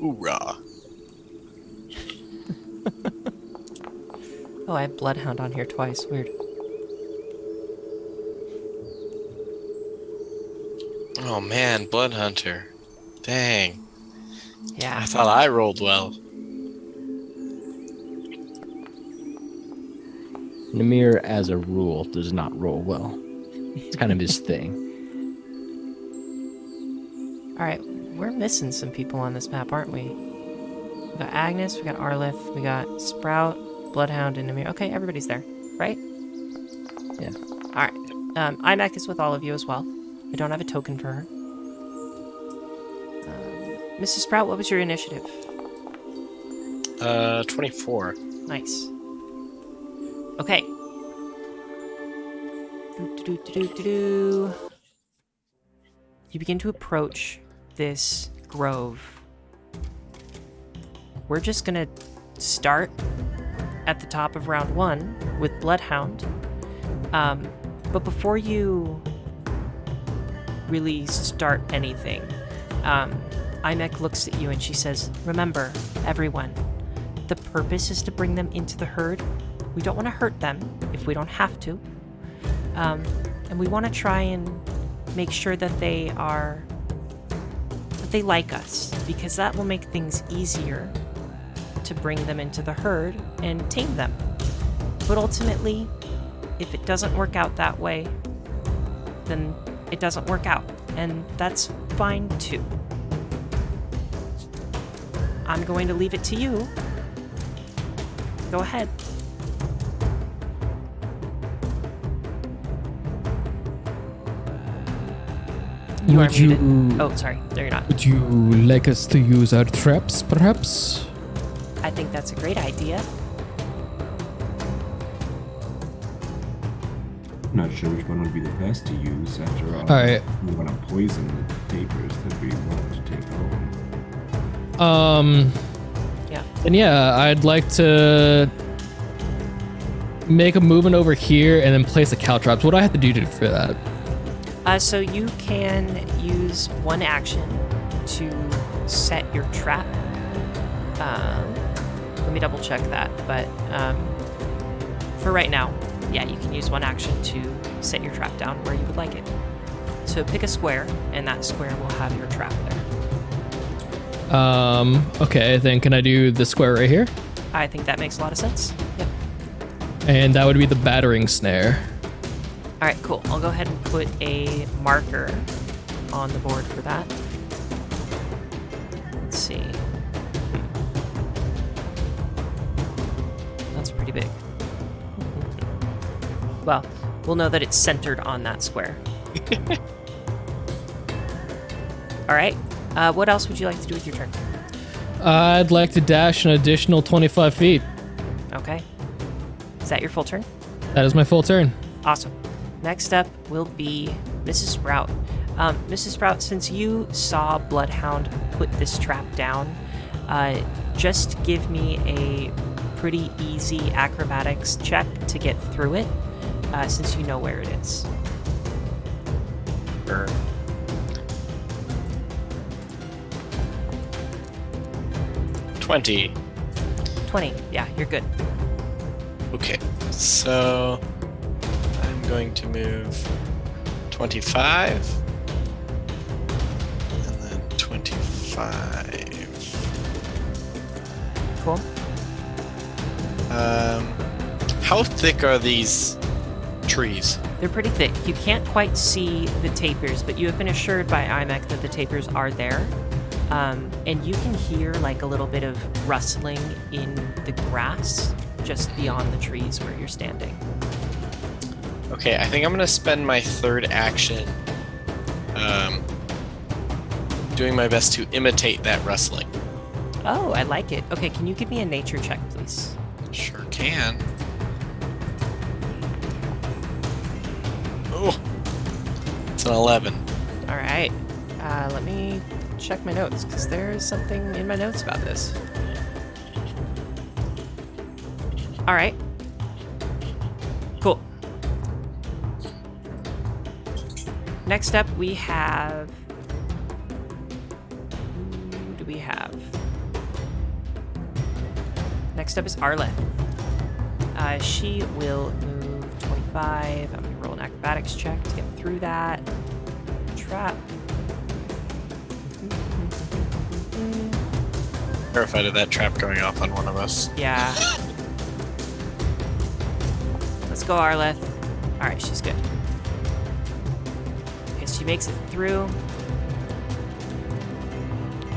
Hoorah. Oh, I have Bloodhound on here twice. Weird. Oh man, Blood Hunter. Dang. Yeah. I thought I rolled well. Namir, as a rule, does not roll well. It's kind of his thing. All right, we're missing some people on this map, aren't we? We got Agnes, we got Arlith, we got Sprout, Bloodhound, and Namir. Okay, everybody's there, right? Yeah. All right. Imek is with all of you as well. I don't have a token for her. Mrs. Sprout, what was your initiative? 24. Nice. Okay. Do. You begin to approach this grove. We're just gonna start at the top of round 1 with Bloodhound. But before you really start anything, Imek looks at you and she says, "Remember, everyone, the purpose is to bring them into the herd. We don't want to hurt them if we don't have to. And we want to try and make sure that they like us, because that will make things easier to bring them into the herd and tame them. But ultimately, if it doesn't work out that way, then it doesn't work out, and that's fine too. I'm going to leave it to you. Go ahead." You are muted. Oh, sorry. No, you're not. Would you like us to use our traps, perhaps? I think that's a great idea. I'm not sure which one would be the best to use. After all, Alright. we want to poison the tapirs that we want to take home. Yeah. And yeah, I'd like to make a movement over here and then place a cow traps. What do I have to do for that? So you can use one action to set your trap. Let me double check that, but for right now, yeah, you can use one action to set your trap down where you would like it. So pick a square, and that square will have your trap there. Okay, then can I do the square right here? I think that makes a lot of sense. Yep. And that would be the battering snare. All right, cool. I'll go ahead and put a marker on the board for that. Let's see. That's pretty big. Well, we'll know that it's centered on that square. All right. What else would you like to do with your turn? I'd like to dash an additional 25 feet. Okay. Is that your full turn? That is my full turn. Awesome. Next up will be Mrs. Sprout. Mrs. Sprout, since you saw Bloodhound put this trap down, just give me a pretty easy acrobatics check to get through it, since you know where it is. Sure. 20. 20. Yeah, you're good. Okay, so I'm going to move 25 and then 25. Cool. How thick are these trees? They're pretty thick. You can't quite see the tapirs, but you have been assured by Imek that the tapirs are there. And you can hear like a little bit of rustling in the grass just beyond the trees where you're standing. Okay, I think I'm gonna spend my third action doing my best to imitate that rustling. Oh, I like it. Okay, can you give me a nature check, please? Sure can. Oh, it's an 11. All right. Let me check my notes, because there's something in my notes about this. Alright. Cool. Next up, we have... Who do we have? Next up is Arleth. She will move 25. I'm going to roll an acrobatics check to get through that. Trap. Terrified of that trap going off on one of us. Yeah. Let's go, Arleth. Alright, she's good. Okay, she makes it through.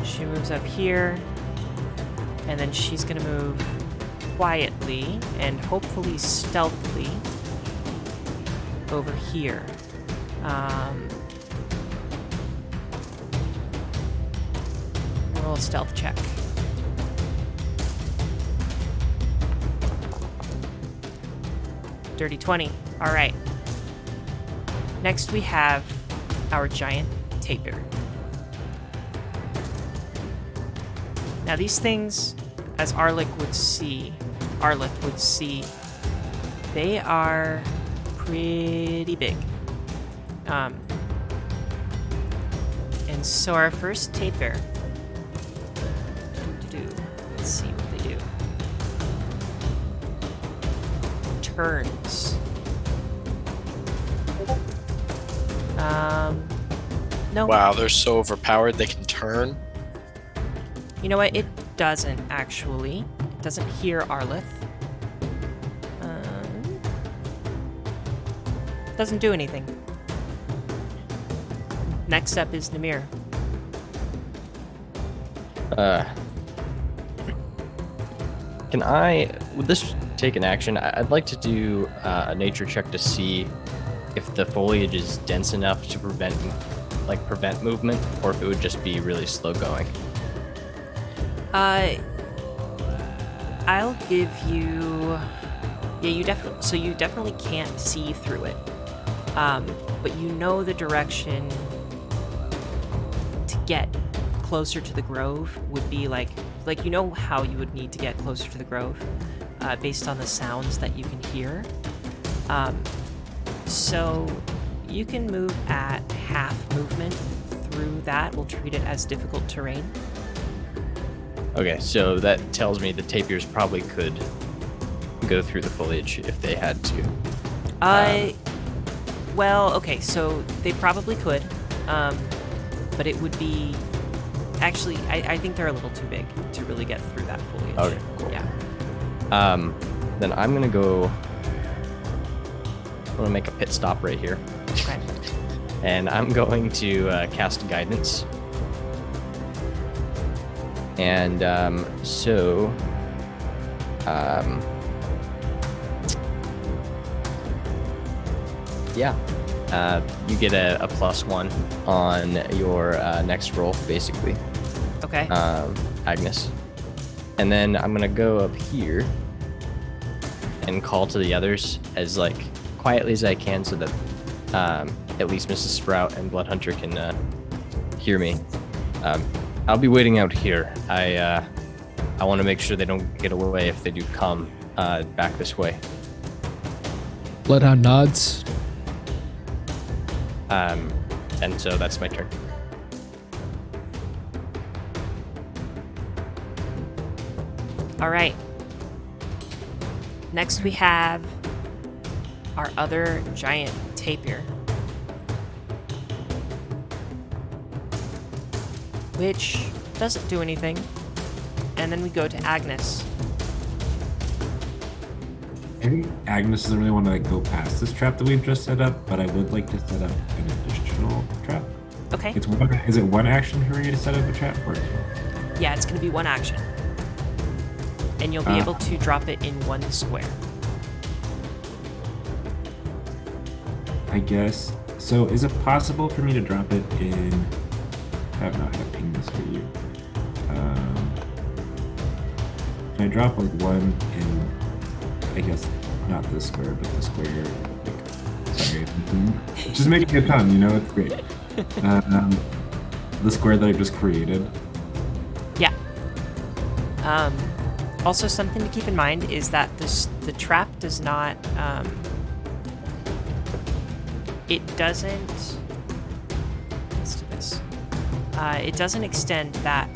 She moves up here. And then she's gonna move quietly and hopefully stealthily over here. Roll a stealth check. Dirty 20. All right. Next we have our giant tapir. Now these things, as Arleth would see, they are pretty big. And so our first tapir. Let's see what they do. Turns. No. Wow, they're so overpowered they can turn. You know what? It doesn't actually. It doesn't hear Arleth. Doesn't do anything. Next up is Namir. Would this take an action? I'd like to do a nature check to see if the foliage is dense enough to prevent movement, or if it would just be really slow going. I'll give you... Yeah, you definitely can't see through it. But you know the direction to get closer to the grove would be like you know how you would need to get closer to the grove based on the sounds that you can hear. So you can move at half movement through that. We'll treat it as difficult terrain. Okay, so that tells me the tapirs probably could go through the foliage if they had to. Well, okay, so they probably could, but it would be... Actually, I think they're a little too big to really get through that foliage. Okay, cool. Yeah. Then I'm gonna go... I'm gonna make a pit stop right here. Okay. And I'm going to cast Guidance. And yeah, you get a +1 on your next roll, basically. Okay. Agnes. And then I'm gonna go up here and call to the others as quietly as I can, so that at least Mrs. Sprout and Bloodhunter can hear me. I'll be waiting out here. I want to make sure they don't get away if they do come back this way. Bloodhound nods. And so that's my turn. All right. Next we have our other giant tapir, which doesn't do anything. And then we go to Agnes. I think Agnes doesn't really want to go past this trap that we've just set up, but I would like to set up an additional trap. Okay. Is it one action for you to set up a trap, or? Yeah, it's going to be one action. And you'll be able to drop it in one square. I guess. So is it possible for me to drop it in... I don't know how to ping this for you. Can I drop one in, I guess, not this square, but the square, sorry. Just making a ton, it's great. The square that I just created. Yeah. Also, something to keep in mind is that the trap does not. It doesn't. Let's do this. It doesn't extend that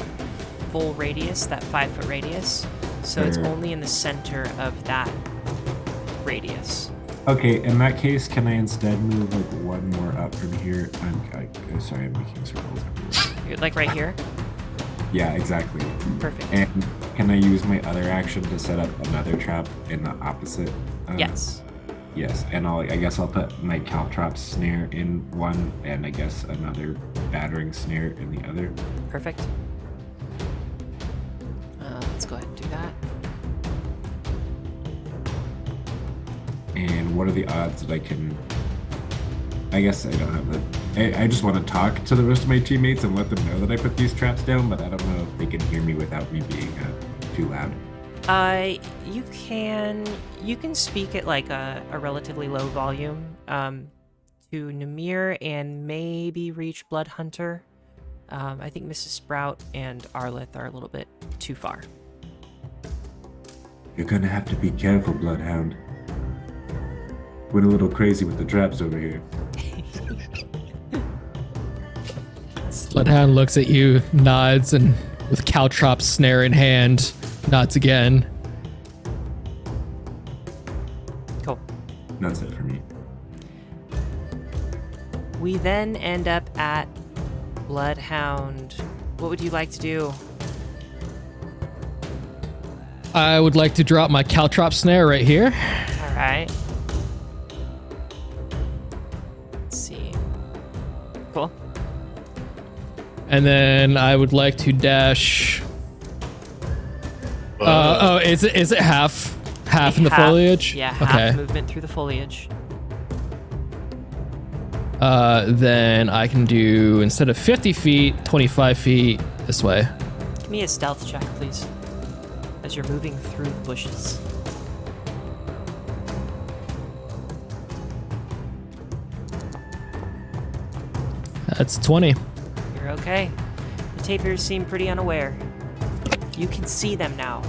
full radius, that 5-foot radius. So it's only in the center of that radius. Okay, in that case, can I instead move like one more up from here? Sorry, I'm making circles everywhere. Like right here? Yeah, exactly. Perfect. And can I use my other action to set up another trap in the opposite? Yes. Yes, and I guess I'll put my caltrops snare in one, and I guess another battering snare in the other. Perfect. Let's go ahead and do that. And what are the odds that I can... I guess I don't have the... I just want to talk to the rest of my teammates and let them know that I put these traps down, but I don't know if they can hear me without me being too loud. You can speak at like a relatively low volume to Namir and maybe reach Blood Hunter. I think Mrs. Sprout and Arlith are a little bit too far. You're gonna have to be careful, Bloodhound. Went a little crazy with the traps over here. Bloodhound looks at you, nods, and with caltrop snare in hand, nods again. Cool. That's it for me. We then end up at Bloodhound. What would you like to do? I would like to drop my caltrop snare right here. All right. Let's see. Cool. And then I would like to dash. Is it half in the foliage? Yeah, half movement through the foliage. Then I can do, instead of 50 feet, 25 feet this way. Give me a stealth check, please, as you're moving through the bushes. That's 20. You're okay. The tapirs seem pretty unaware. You can see them now.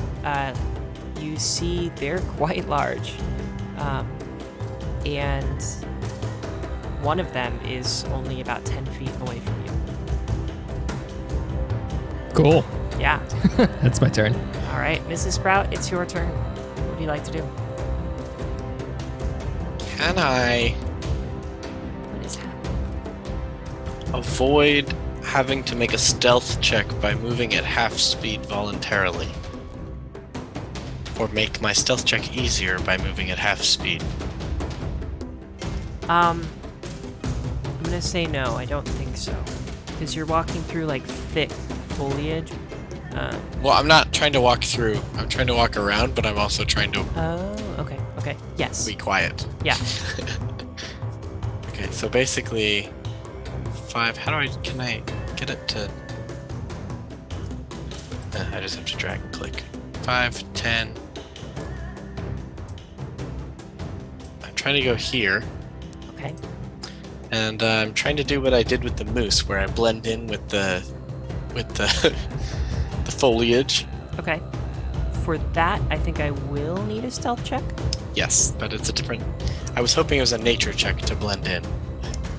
You see they're quite large. And one of them is only about 10 feet away from you. Cool. Yeah. That's my turn. All right, Mrs. Sprout, it's your turn. What would you like to do? Can I What is happening? avoid having to make a stealth check by moving at half speed voluntarily? Or make my stealth check easier by moving at half speed? I'm gonna say no, I don't think so. Because you're walking through like thick foliage. Well, I'm not trying to walk through. I'm trying to walk around, but I'm also trying to Oh, okay. Yes. be quiet. Yeah. Okay, so basically 5. Can I get it to... I just have to drag and click. 5, 10. I'm trying to go here. Okay. And I'm trying to do what I did with the moose, where I blend in with the the foliage. Okay. For that, I think I will need a stealth check. Yes, but it's a different... I was hoping it was a nature check to blend in.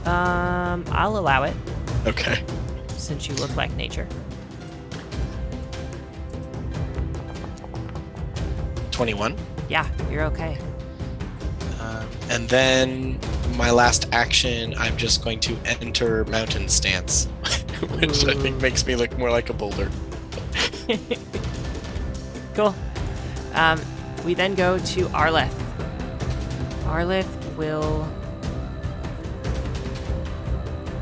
I'll allow it, Okay. since you look like nature. 21. Yeah, you're okay. And then my last action, I'm just going to enter mountain stance, which I think makes me look more like a boulder. Cool. We then go to Arleth. Arleth will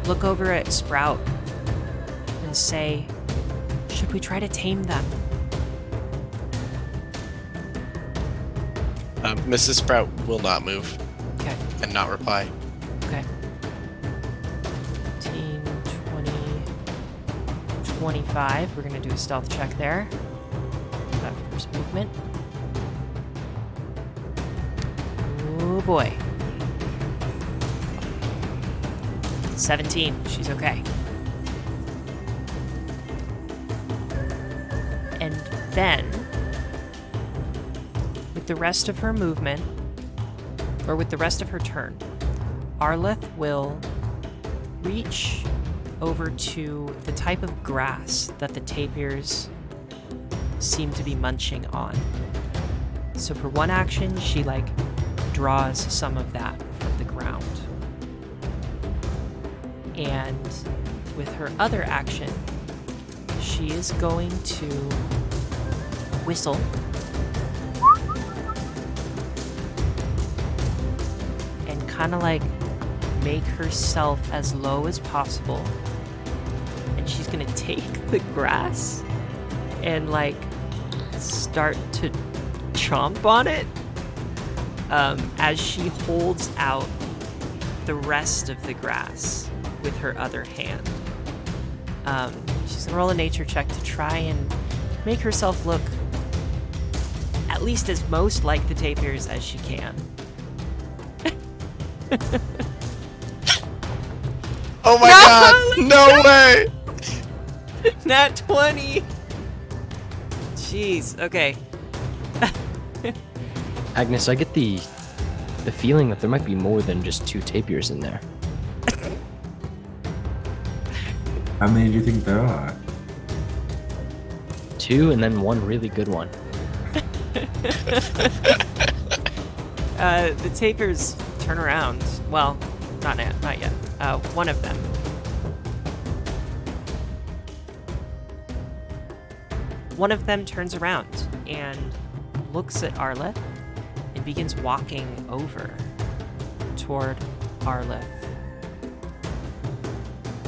look over at Sprout and say, should we try to tame them? Mrs. Sprout will not move Okay. and not reply. Okay. 15, 20, 25. We're going to do a stealth check there. That first movement. Oh boy. 17. She's okay. then, with the rest of her movement, or with the rest of her turn, Arleth will reach over to the type of grass that the tapirs seem to be munching on. So for one action, she draws some of that from the ground. And with her other action, she is going to whistle and kind of make herself as low as possible. And she's gonna take the grass and start to chomp on it as she holds out the rest of the grass with her other hand. She's gonna roll a nature check to try and make herself look at least as most like the tapirs as she can. Oh my god! No way! Nat 20! Jeez, okay. Agnes, I get the feeling that there might be more than just 2 tapirs in there. How many do you think there are? 2 and then 1 really good one. The tapirs turn around. Well, not yet. One of them. One of them turns around and looks at Arleth and begins walking over toward Arleth.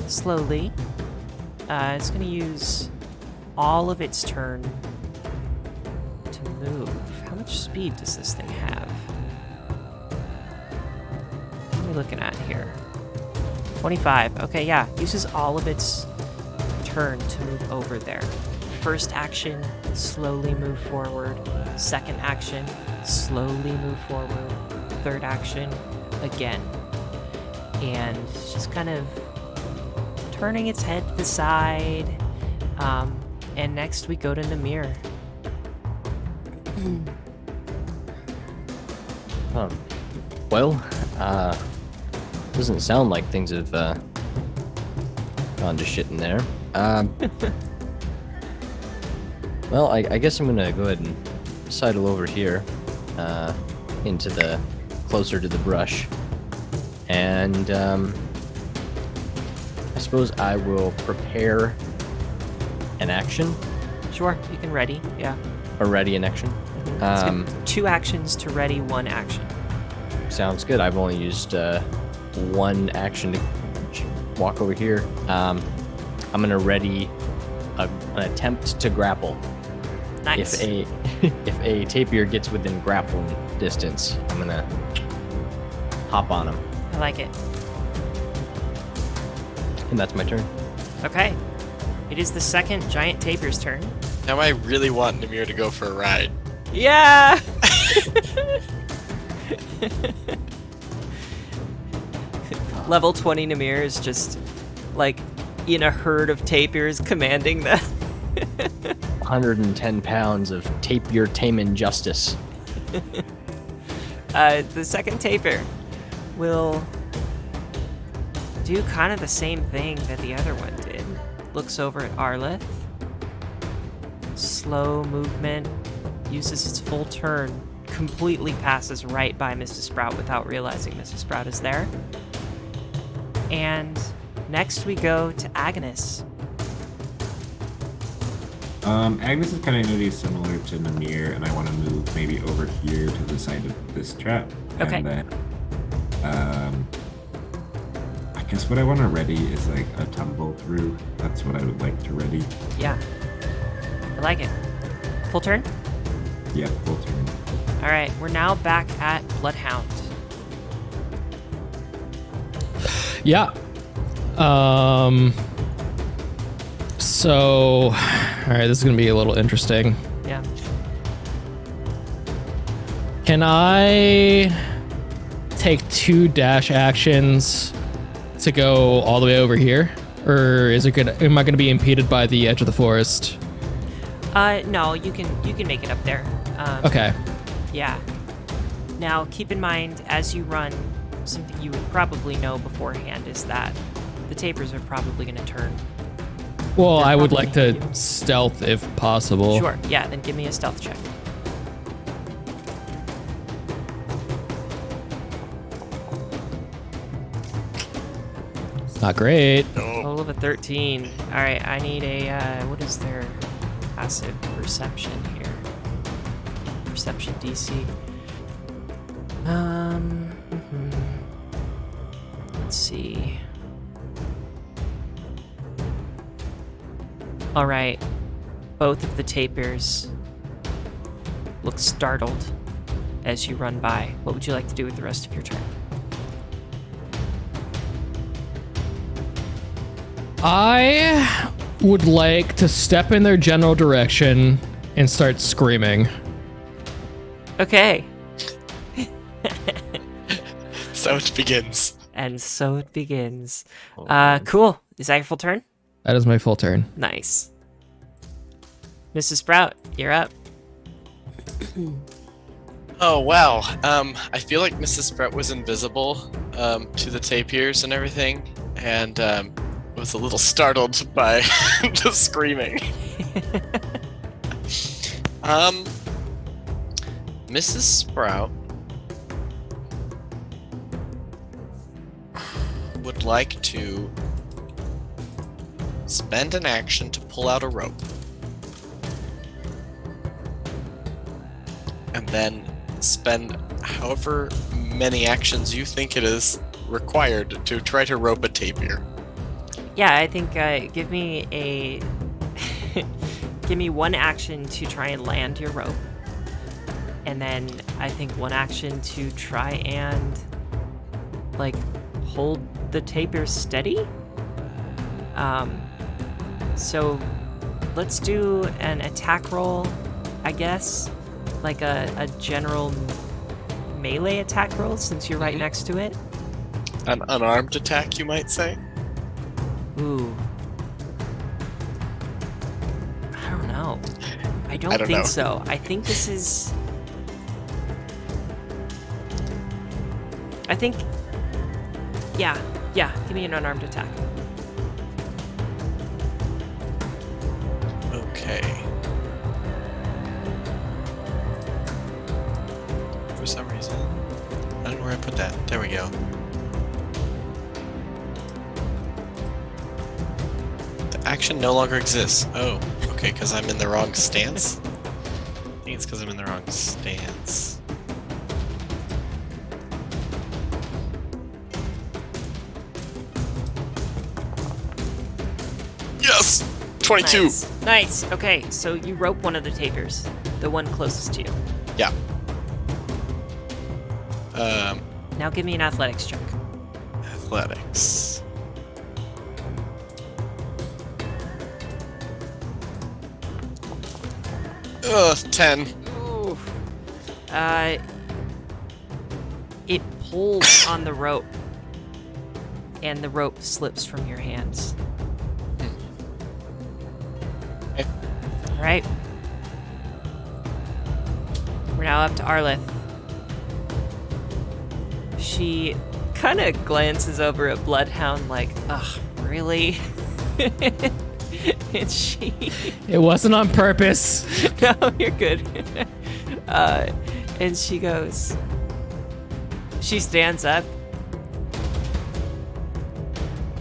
Slowly, it's going to use all of its turn to move. How much speed does this thing have? What are we looking at here? 25. Okay, yeah. Uses all of its turn to move over there. First action, slowly move forward. Second action, slowly move forward. Third action, again. And just kind of turning its head to the side. And next we go to Namir. Doesn't sound like things have gone to shit in there. Well, I guess I'm gonna go ahead and sidle over here, into the closer to the brush, and I suppose I will prepare an action. Sure, you can ready, yeah. Or ready an action. It's good. 2 actions to ready 1 action. Sounds good. I've only used 1 action to walk over here. I'm gonna ready an attempt to grapple. Nice. If a tapir gets within grappling distance, I'm gonna hop on him. I like it. And that's my turn. Okay. It is the second giant tapir's turn. Now I really want Namir to go for a ride. Yeah! Level 20 Namir is just in a herd of tapirs commanding them. 110 pounds of tapir tame injustice. The second tapir will do kind of the same thing that the other one did. Looks over at Arleth. Slow movement. Uses its full turn. Completely passes right by Mrs. Sprout without realizing Mrs. Sprout is there. And next we go to Agnes. Agnes is kind of going to be similar to Namir, and I want to move maybe over here to the side of this trap. Okay. And then, I guess what I want to ready is a tumble through. That's what I would like to ready. Yeah. I like it. Full turn? Yeah, full turn. All right, we're now back at Bloodhound. Yeah. So, all right, this is going to be a little interesting. Yeah. Can I take 2 dash actions to go all the way over here? Or is it good? Am I going to be impeded by the edge of the forest? No, you can make it up there. Okay. Yeah. Now, keep in mind, as you run, something you would probably know beforehand is that the tapirs are probably going to turn. Well, They're I would probably like gonna to do- stealth if possible. Sure, yeah, then give me a stealth check. It's not great. Roll of a 13. Alright, I need a, what is their passive perception here? Perception DC. Let's see. Alright. Both of the tapirs look startled as you run by. What would you like to do with the rest of your turn? I would like to step in their general direction and start screaming. Okay. So it begins. And so it begins. Oh, Cool. Is that your full turn? That is my full turn. Nice. Mrs. Sprout, you're up. Oh wow. I feel like Mrs. Sprout was invisible to the tapirs and everything, and was a little startled by the screaming. Mrs. Sprout would like to spend an action to pull out a rope. And then spend however many actions you think it is required to try to rope a tapir. Yeah, I think give me a give me one action to try and land your rope, and then I think one action to try and like hold the tapir steady. So let's do an attack roll, I guess, like a general melee attack roll since you're right next to it. An unarmed attack, you might say. Ooh. I don't know. I don't don't think know. so. I think this is... I think... Yeah, give me an unarmed attack. Okay. For some reason, I don't know where I put that. There we go. The action no longer exists. Oh, okay, because I'm in the wrong stance? I think it's because I'm in the wrong stance. Yes! 22! Nice. Okay, so you rope one of the tapirs, the one closest to you. Yeah. Now give me an athletics check. Athletics. Ugh, 10. Oof. It pulls on the rope, and the rope slips from your hands. Okay. All right. We're now up to Arlith. She kind of glances over at Bloodhound like, ugh, really? And she... It wasn't on purpose. No, you're good. And she goes... She stands up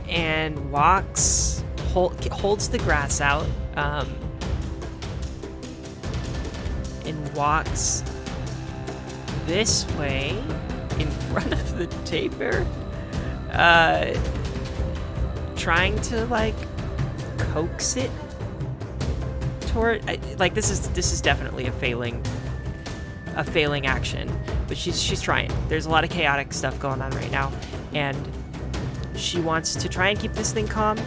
and walks, holds the grass out, and walks this way in front of the tapir, trying to like coax it toward. Like this is definitely a failing action, but she's trying. There's a lot of chaotic stuff going on right now, and she wants to try and keep this thing calm.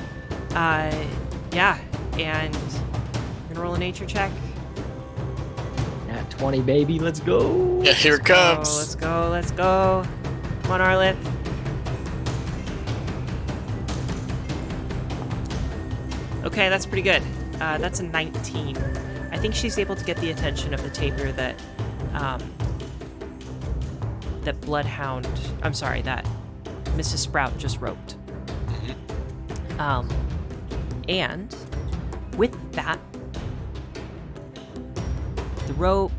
Yeah, and I'm gonna roll a nature check. Nat 20, baby. Let's go. Yeah, here it comes. Let's go. Come on, Arlith. Okay, that's pretty good. That's a 19. I think think she's able to get the attention of the tapir that that Bloodhound. I'm sorry, that Mrs. Sprout just roped. And with that, the rope,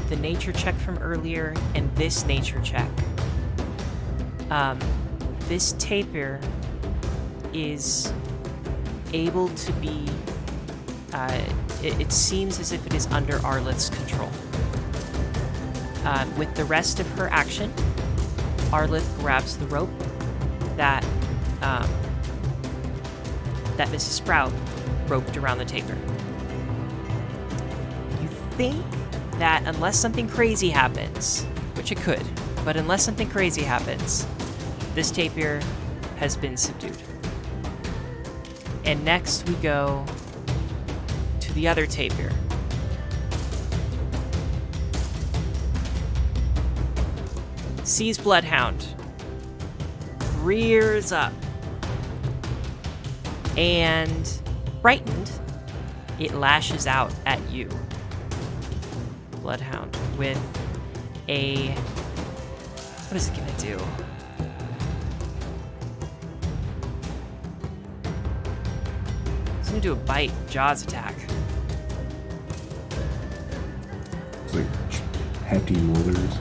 the nature check from earlier, and this nature check, this tapir is able to be, it seems as if it is under Arlith's control. With the rest of her action, Arlith grabs the rope that that Mrs. Sprout roped around the tapir. You think that unless something crazy happens, which it could, but unless something crazy happens, this tapir has been subdued. And next we go to the other tapir. Sees Bloodhound, rears up, and frightened, it lashes out at you, Bloodhound, with a... what is it gonna do? It's gonna do a bite, jaws attack. It's like hefty molars.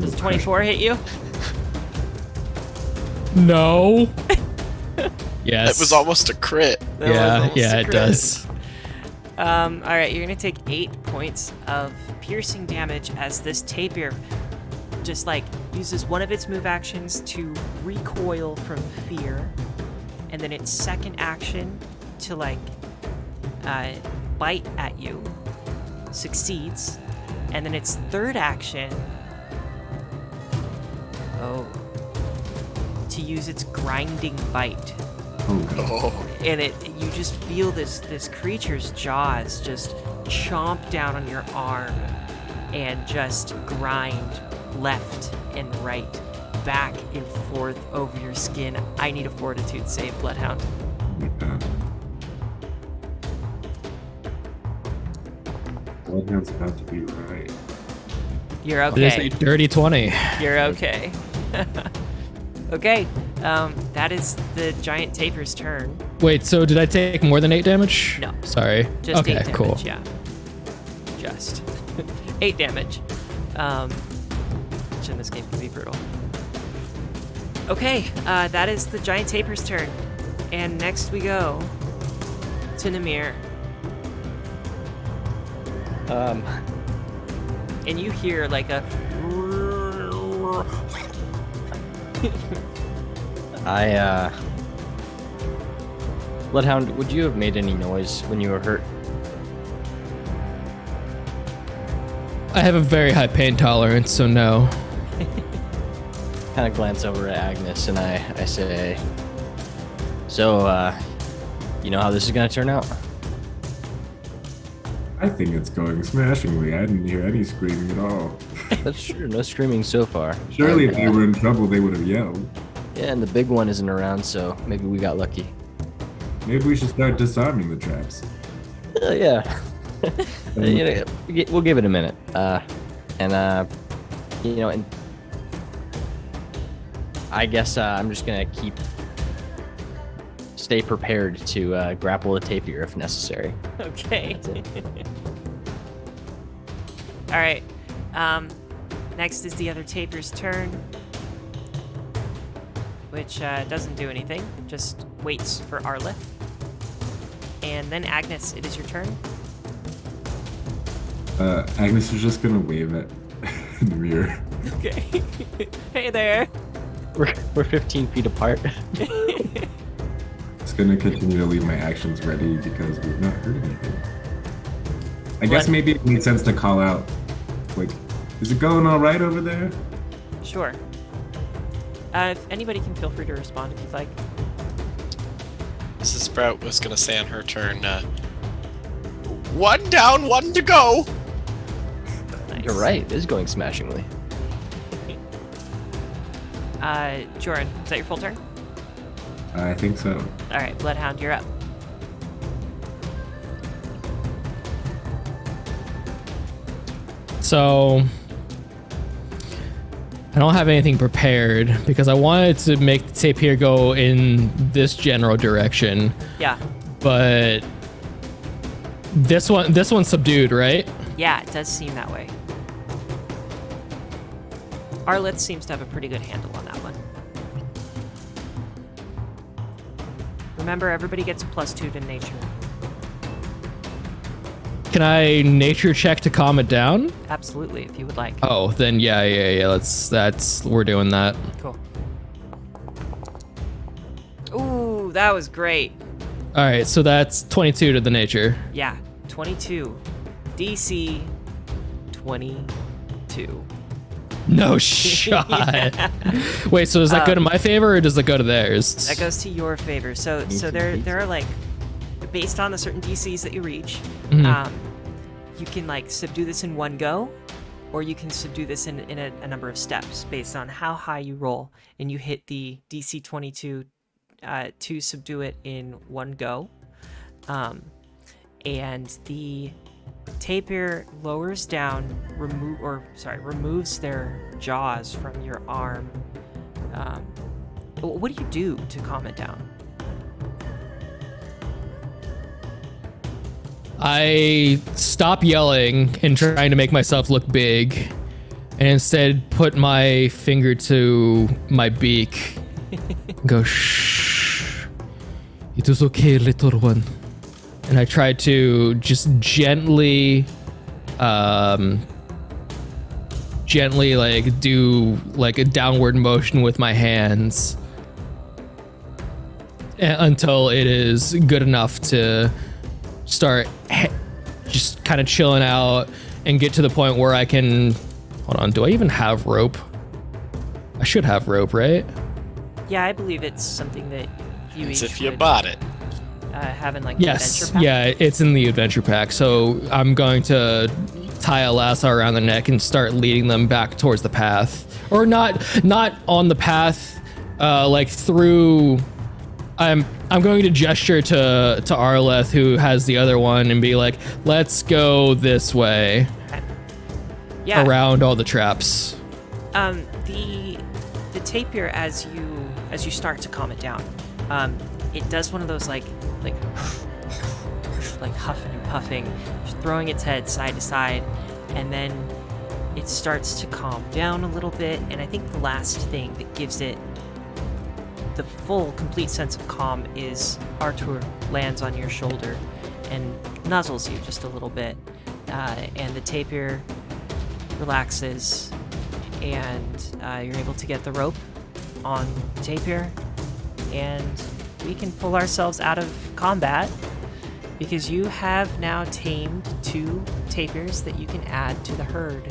Does 24 hit you? No. Yes. That was almost a crit. That was almost a it crit. does. Alright, you're gonna take 8 points of piercing damage as this tapir just like uses one of its move actions to recoil from fear, and then its second action to like bite at you succeeds, and then its third action to use its grinding bite. Oh, God. Oh, And you just feel this creature's jaws just chomp down on your arm and just grind left and right, back and forth over your skin. I need a fortitude save, Bloodhound. Yeah. Bloodhound's about to be right. You're It is a okay. dirty 20. You're okay. Okay, that is the giant tapir's turn. Wait, so did I take more than 8 damage? No. Sorry. Just okay, 8 damage, cool. yeah. Just 8 damage. Which in this game can be brutal. Okay, that is the giant tapir's turn. And next we go to Namir. And you hear like a... Bloodhound, would you have made any noise when you were hurt? I have a very high pain tolerance, so no. Kind of glance over at Agnes and I say, so, you know how this is gonna turn out? I think it's going smashingly. I didn't hear any screaming at all. That's true, no screaming so far. Surely if And, they were in trouble, they would have yelled. yeah, and the big one isn't around, so maybe we got lucky. Maybe we should start disarming the traps. Yeah. You know, we'll give it a minute. And I guess I'm just gonna stay prepared to grapple the tapir if necessary. Okay. That's it. All right. Next is the other tapir's turn, which doesn't do anything, just waits for Arlith. And then Agnes, it is your turn. Agnes is just gonna wave at the mirror. Okay. Hey there. We're 15 feet apart. Just gonna continue to leave my actions ready because we've not heard anything. I guess What? maybe it makes sense to call out, like, is it going all right over there? Sure. If anybody can feel free to respond if you'd like. Mrs. Sprout was gonna say on her turn, one down, one to go. Nice. You're right, it is going smashingly. Joran, is that your full turn? I think so. All right, Bloodhound, you're up. So I don't have anything prepared because I wanted to make the tapir go in this general direction, Yeah. but this one's subdued, right? Yeah, it does seem that way. Arleth seems to have a pretty good handle on that one. Remember, everybody gets a +2 to nature. Can I nature check to calm it down? Absolutely, if you would like. Oh, then yeah. We're doing that. Cool. Ooh, that was great. All right, so that's 22 to the nature. Yeah, 22. DC 22. No shot. Wait, so does that go to my favor or does it go to theirs? That goes to your favor. So there are like, based on the certain DCs that you reach, you can like subdue this in one go, or you can subdue this in a number of steps based on how high you roll, and you hit the DC 22 to subdue it in one go. And the tapir lowers down, removes their jaws from your arm. What do you do to calm it down? I stop yelling and trying to make myself look big, and instead put my finger to my beak. Go, shh. It is okay, little one. And I try to just gently like do like a downward motion with my hands until it is good enough to start just kind of chilling out and get to the point where I can, hold on, do I even have rope? I should have rope, right? Yeah, I believe it's something that you As each if you would, bought it. have in like the Yes, adventure pack. yeah, it's in the adventure pack. So I'm going to tie a lasso around the neck and start leading them back towards the path, or not on the path, like through. I'm going to gesture to Arleth, who has the other one, and be like, "Let's go this way, Yeah. around all the traps." The tapir, as you start to calm it down, it does one of those like huffing and puffing, just throwing its head side to side, and then it starts to calm down a little bit. And I think the last thing that gives it the full, complete sense of calm is Artur lands on your shoulder and nuzzles you just a little bit, and the tapir relaxes, and you're able to get the rope on the tapir, and we can pull ourselves out of combat because you have now tamed 2 tapirs that you can add to the herd.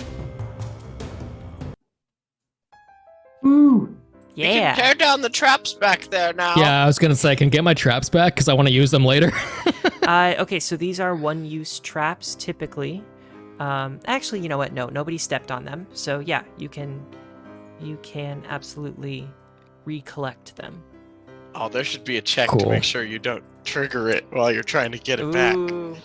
Woo! You can Yeah. tear down the traps back there now. Yeah, I was gonna say, I can get my traps back because I want to use them later. Okay, so these are one-use traps typically. Actually, you know what? No, nobody stepped on them. So yeah, you can absolutely recollect them. Oh, there should be a check Cool. to make sure you don't trigger it while you're trying to get it back. Ooh.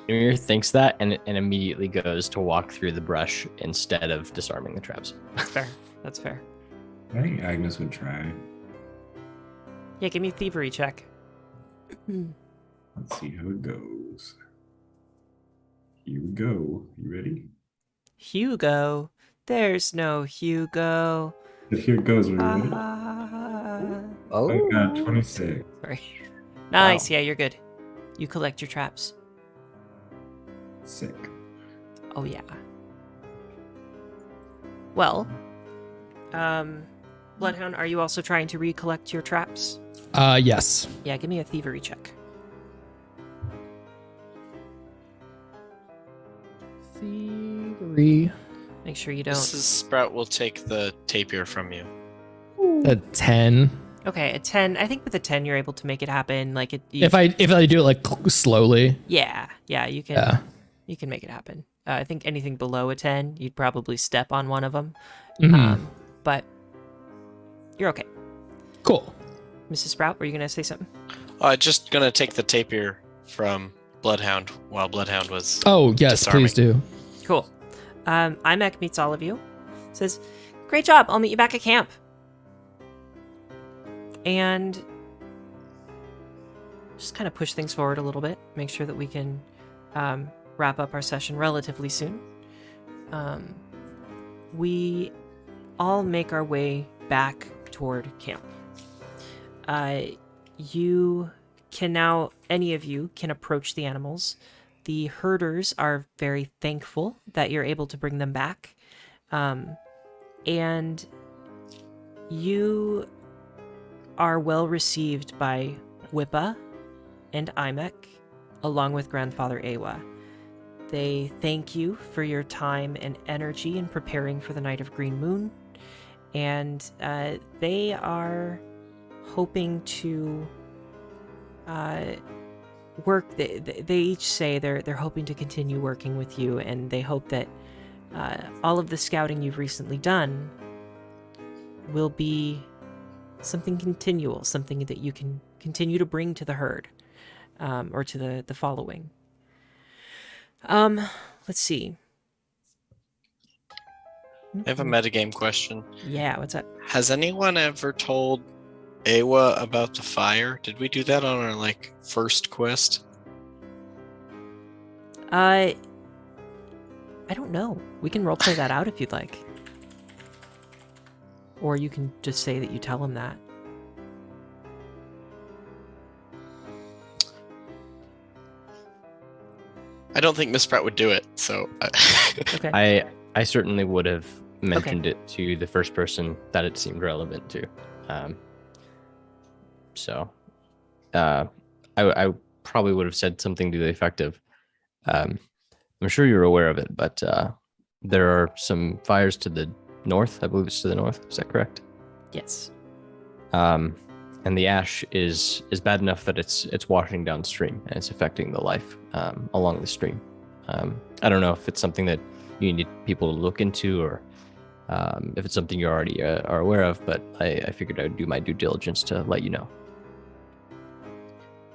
Ymir thinks that and immediately goes to walk through the brush instead of disarming the traps. That's fair. That's fair. I think Agnes would try. Yeah, give me a thievery check. Let's see how it goes. Here we go. You ready? Hugo. There's no Hugo. But here it goes. Are you ready? Oh, I got 26. Sorry. Nice. Wow. Yeah, you're good. You collect your traps. Sick. Oh yeah. Well, Bloodhound, are you also trying to recollect your traps? Yes. Yeah, give me a thievery check. Thievery. Make sure you don't. Mrs. Sprout will take the tapir from you. A 10. Okay, a 10. I think with a 10 you're able to make it happen. Like it. If I do it like slowly. Yeah, you can. Yeah. You can make it happen. I think anything below a 10, you'd probably step on one of them. Mhm. But you're okay. Cool. Mrs. Sprout, were you gonna say something? Just gonna take the tapir from Bloodhound while Bloodhound was. Oh yes, Disarming. please do. Cool. Imek meets all of you. Says, "Great job. I'll meet you back at camp." And just kind of push things forward a little bit. Make sure that we can wrap up our session relatively soon. We all make our way back toward camp. You can now, any of you can approach the animals. The herders are very thankful that you're able to bring them back. And you are well received by Wippa and Imek, along with Grandfather Awa. They thank you for your time and energy in preparing for the Night of Green Moon, and they are hoping to work. They each say they're hoping to continue working with you, and they hope that all of the scouting you've recently done will be something continual, something that you can continue to bring to the herd, or to the following. Let's see. I have a metagame question. Yeah, what's up? Has anyone ever told Awa about the fire? Did we do that on our first quest? I don't know. We can roleplay that out if you'd like. Or you can just say that you tell him that. I don't think Miss Pratt would do it, so... Okay. I certainly would have mentioned it to the first person that it seemed relevant to. I probably would have said something to the effect of, I'm sure you're aware of it, but there are some fires to the north. I believe it's to the north. Is that correct? Yes. And the ash is bad enough that it's washing downstream and it's affecting the life along the stream. I don't know if it's something that you need people to look into, or if it's something you already are aware of, but I figured I would do my due diligence to let you know.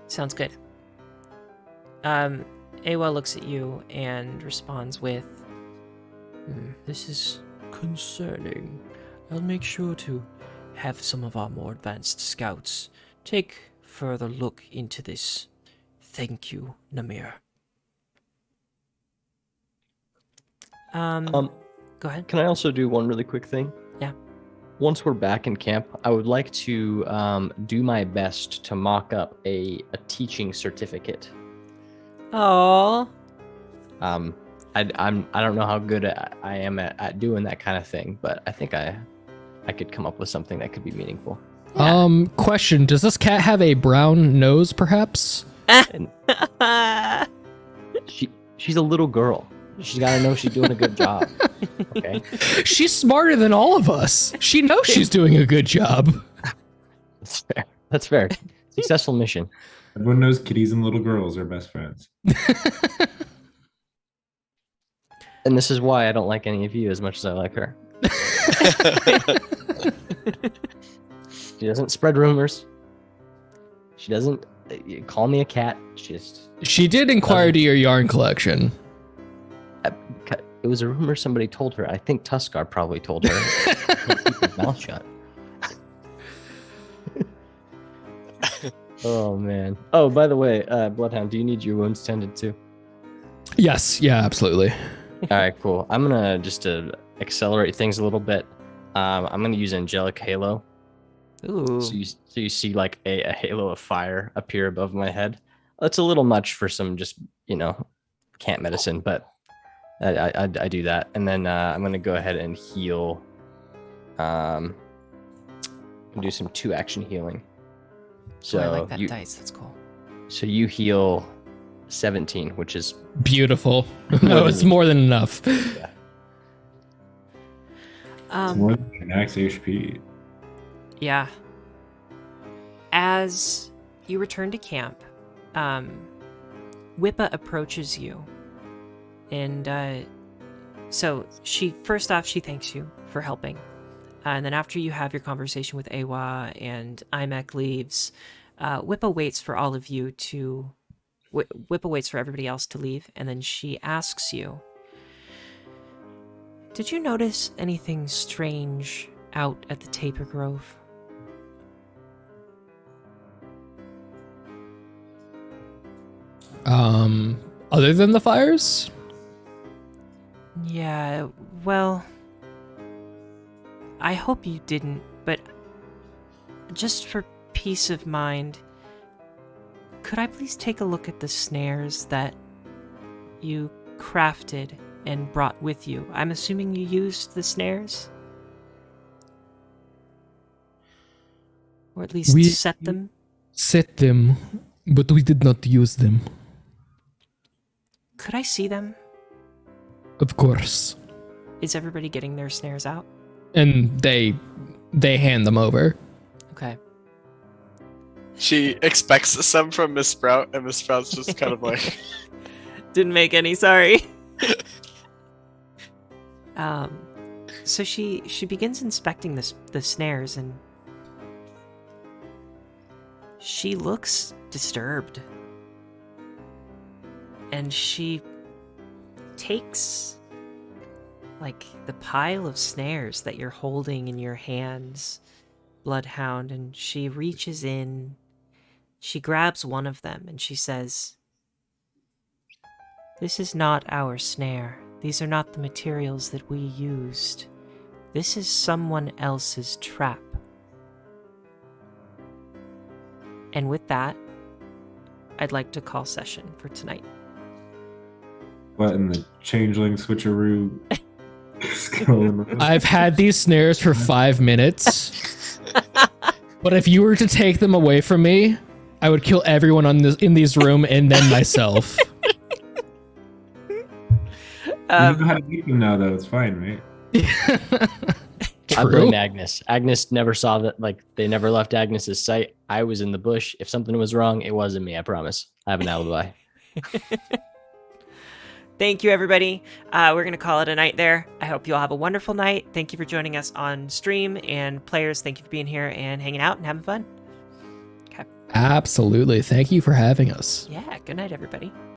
Sounds good. Awa looks at you and responds with, "This is concerning. I'll make sure to have some of our more advanced scouts take further look into this. Thank you, Namir." Go ahead. Can I also do one really quick thing? Yeah. Once we're back in camp, I would like to do my best to mock up a teaching certificate. Oh. I don't know how good I am at doing that kind of thing, but I think I could come up with something that could be meaningful. Yeah. Question: does this cat have a brown nose, perhaps? And she's a little girl. She's got to know she's doing a good job. Okay. She's smarter than all of us. She knows she's doing a good job. That's fair. That's fair. Successful mission. Everyone knows kitties and little girls are best friends. And this is why I don't like any of you as much as I like her. She doesn't spread rumors. She doesn't call me a cat. She did inquire to your yarn collection. It was a rumor somebody told her. I think Tuskar probably told her. Keep his mouth shut. Oh, man. Oh, by the way, Bloodhound, do you need your wounds tended too? Yes, yeah, absolutely. All right, cool. I'm going to, just to accelerate things a little bit, I'm going to use Angelic Halo. Ooh. So you see like a halo of fire appear above my head. That's a little much for some just, camp medicine, but I do that. And then I'm going to go ahead and heal. Do some 2-action healing. So I like that dice. That's cool. So you heal 17, which is beautiful. No, it's more than enough. Yeah. It's more than max HP. Yeah. As you return to camp, Wippa approaches you. And so she thanks you for helping. And then after you have your conversation with Awa and Imek leaves, Wippa waits for all of you to... Wippa waits for everybody else to leave, and then she asks you, Did you notice anything strange out at the Tapir Grove? Other than the fires? Yeah, well, I hope you didn't, but just for peace of mind, could I please take a look at the snares that you crafted and brought with you? I'm assuming you used the snares? Or at least We- set them? Set them, but we did not use them. Could I see them? Of course. Is everybody getting their snares out? And they hand them over. Okay. She expects some from Miss Sprout, and Miss Sprout's just kind of like, Didn't make any, sorry. So she begins inspecting the snares, and she looks disturbed. And she takes like the pile of snares that you're holding in your hands, Bloodhound, and she reaches in, she grabs one of them, and she says, "This is not our snare. These are not the materials that we used. This is someone else's trap." And with that, I'd like to call session for tonight. What in the changeling switcheroo is going on? I've had these snares for 5 minutes. But if you were to take them away from me, I would kill everyone in this room and then myself. You know how to eat them now, though. It's fine, right? I True. blame Agnes. Agnes never saw that. Like, they never left Agnes's sight. I was in the bush. If something was wrong, it wasn't me. I promise. I have an alibi. Thank you, everybody. We're going to call it a night there. I hope you all have a wonderful night. Thank you for joining us on stream. And players, thank you for being here and hanging out and having fun. Okay. Absolutely. Thank you for having us. Yeah, good night, everybody.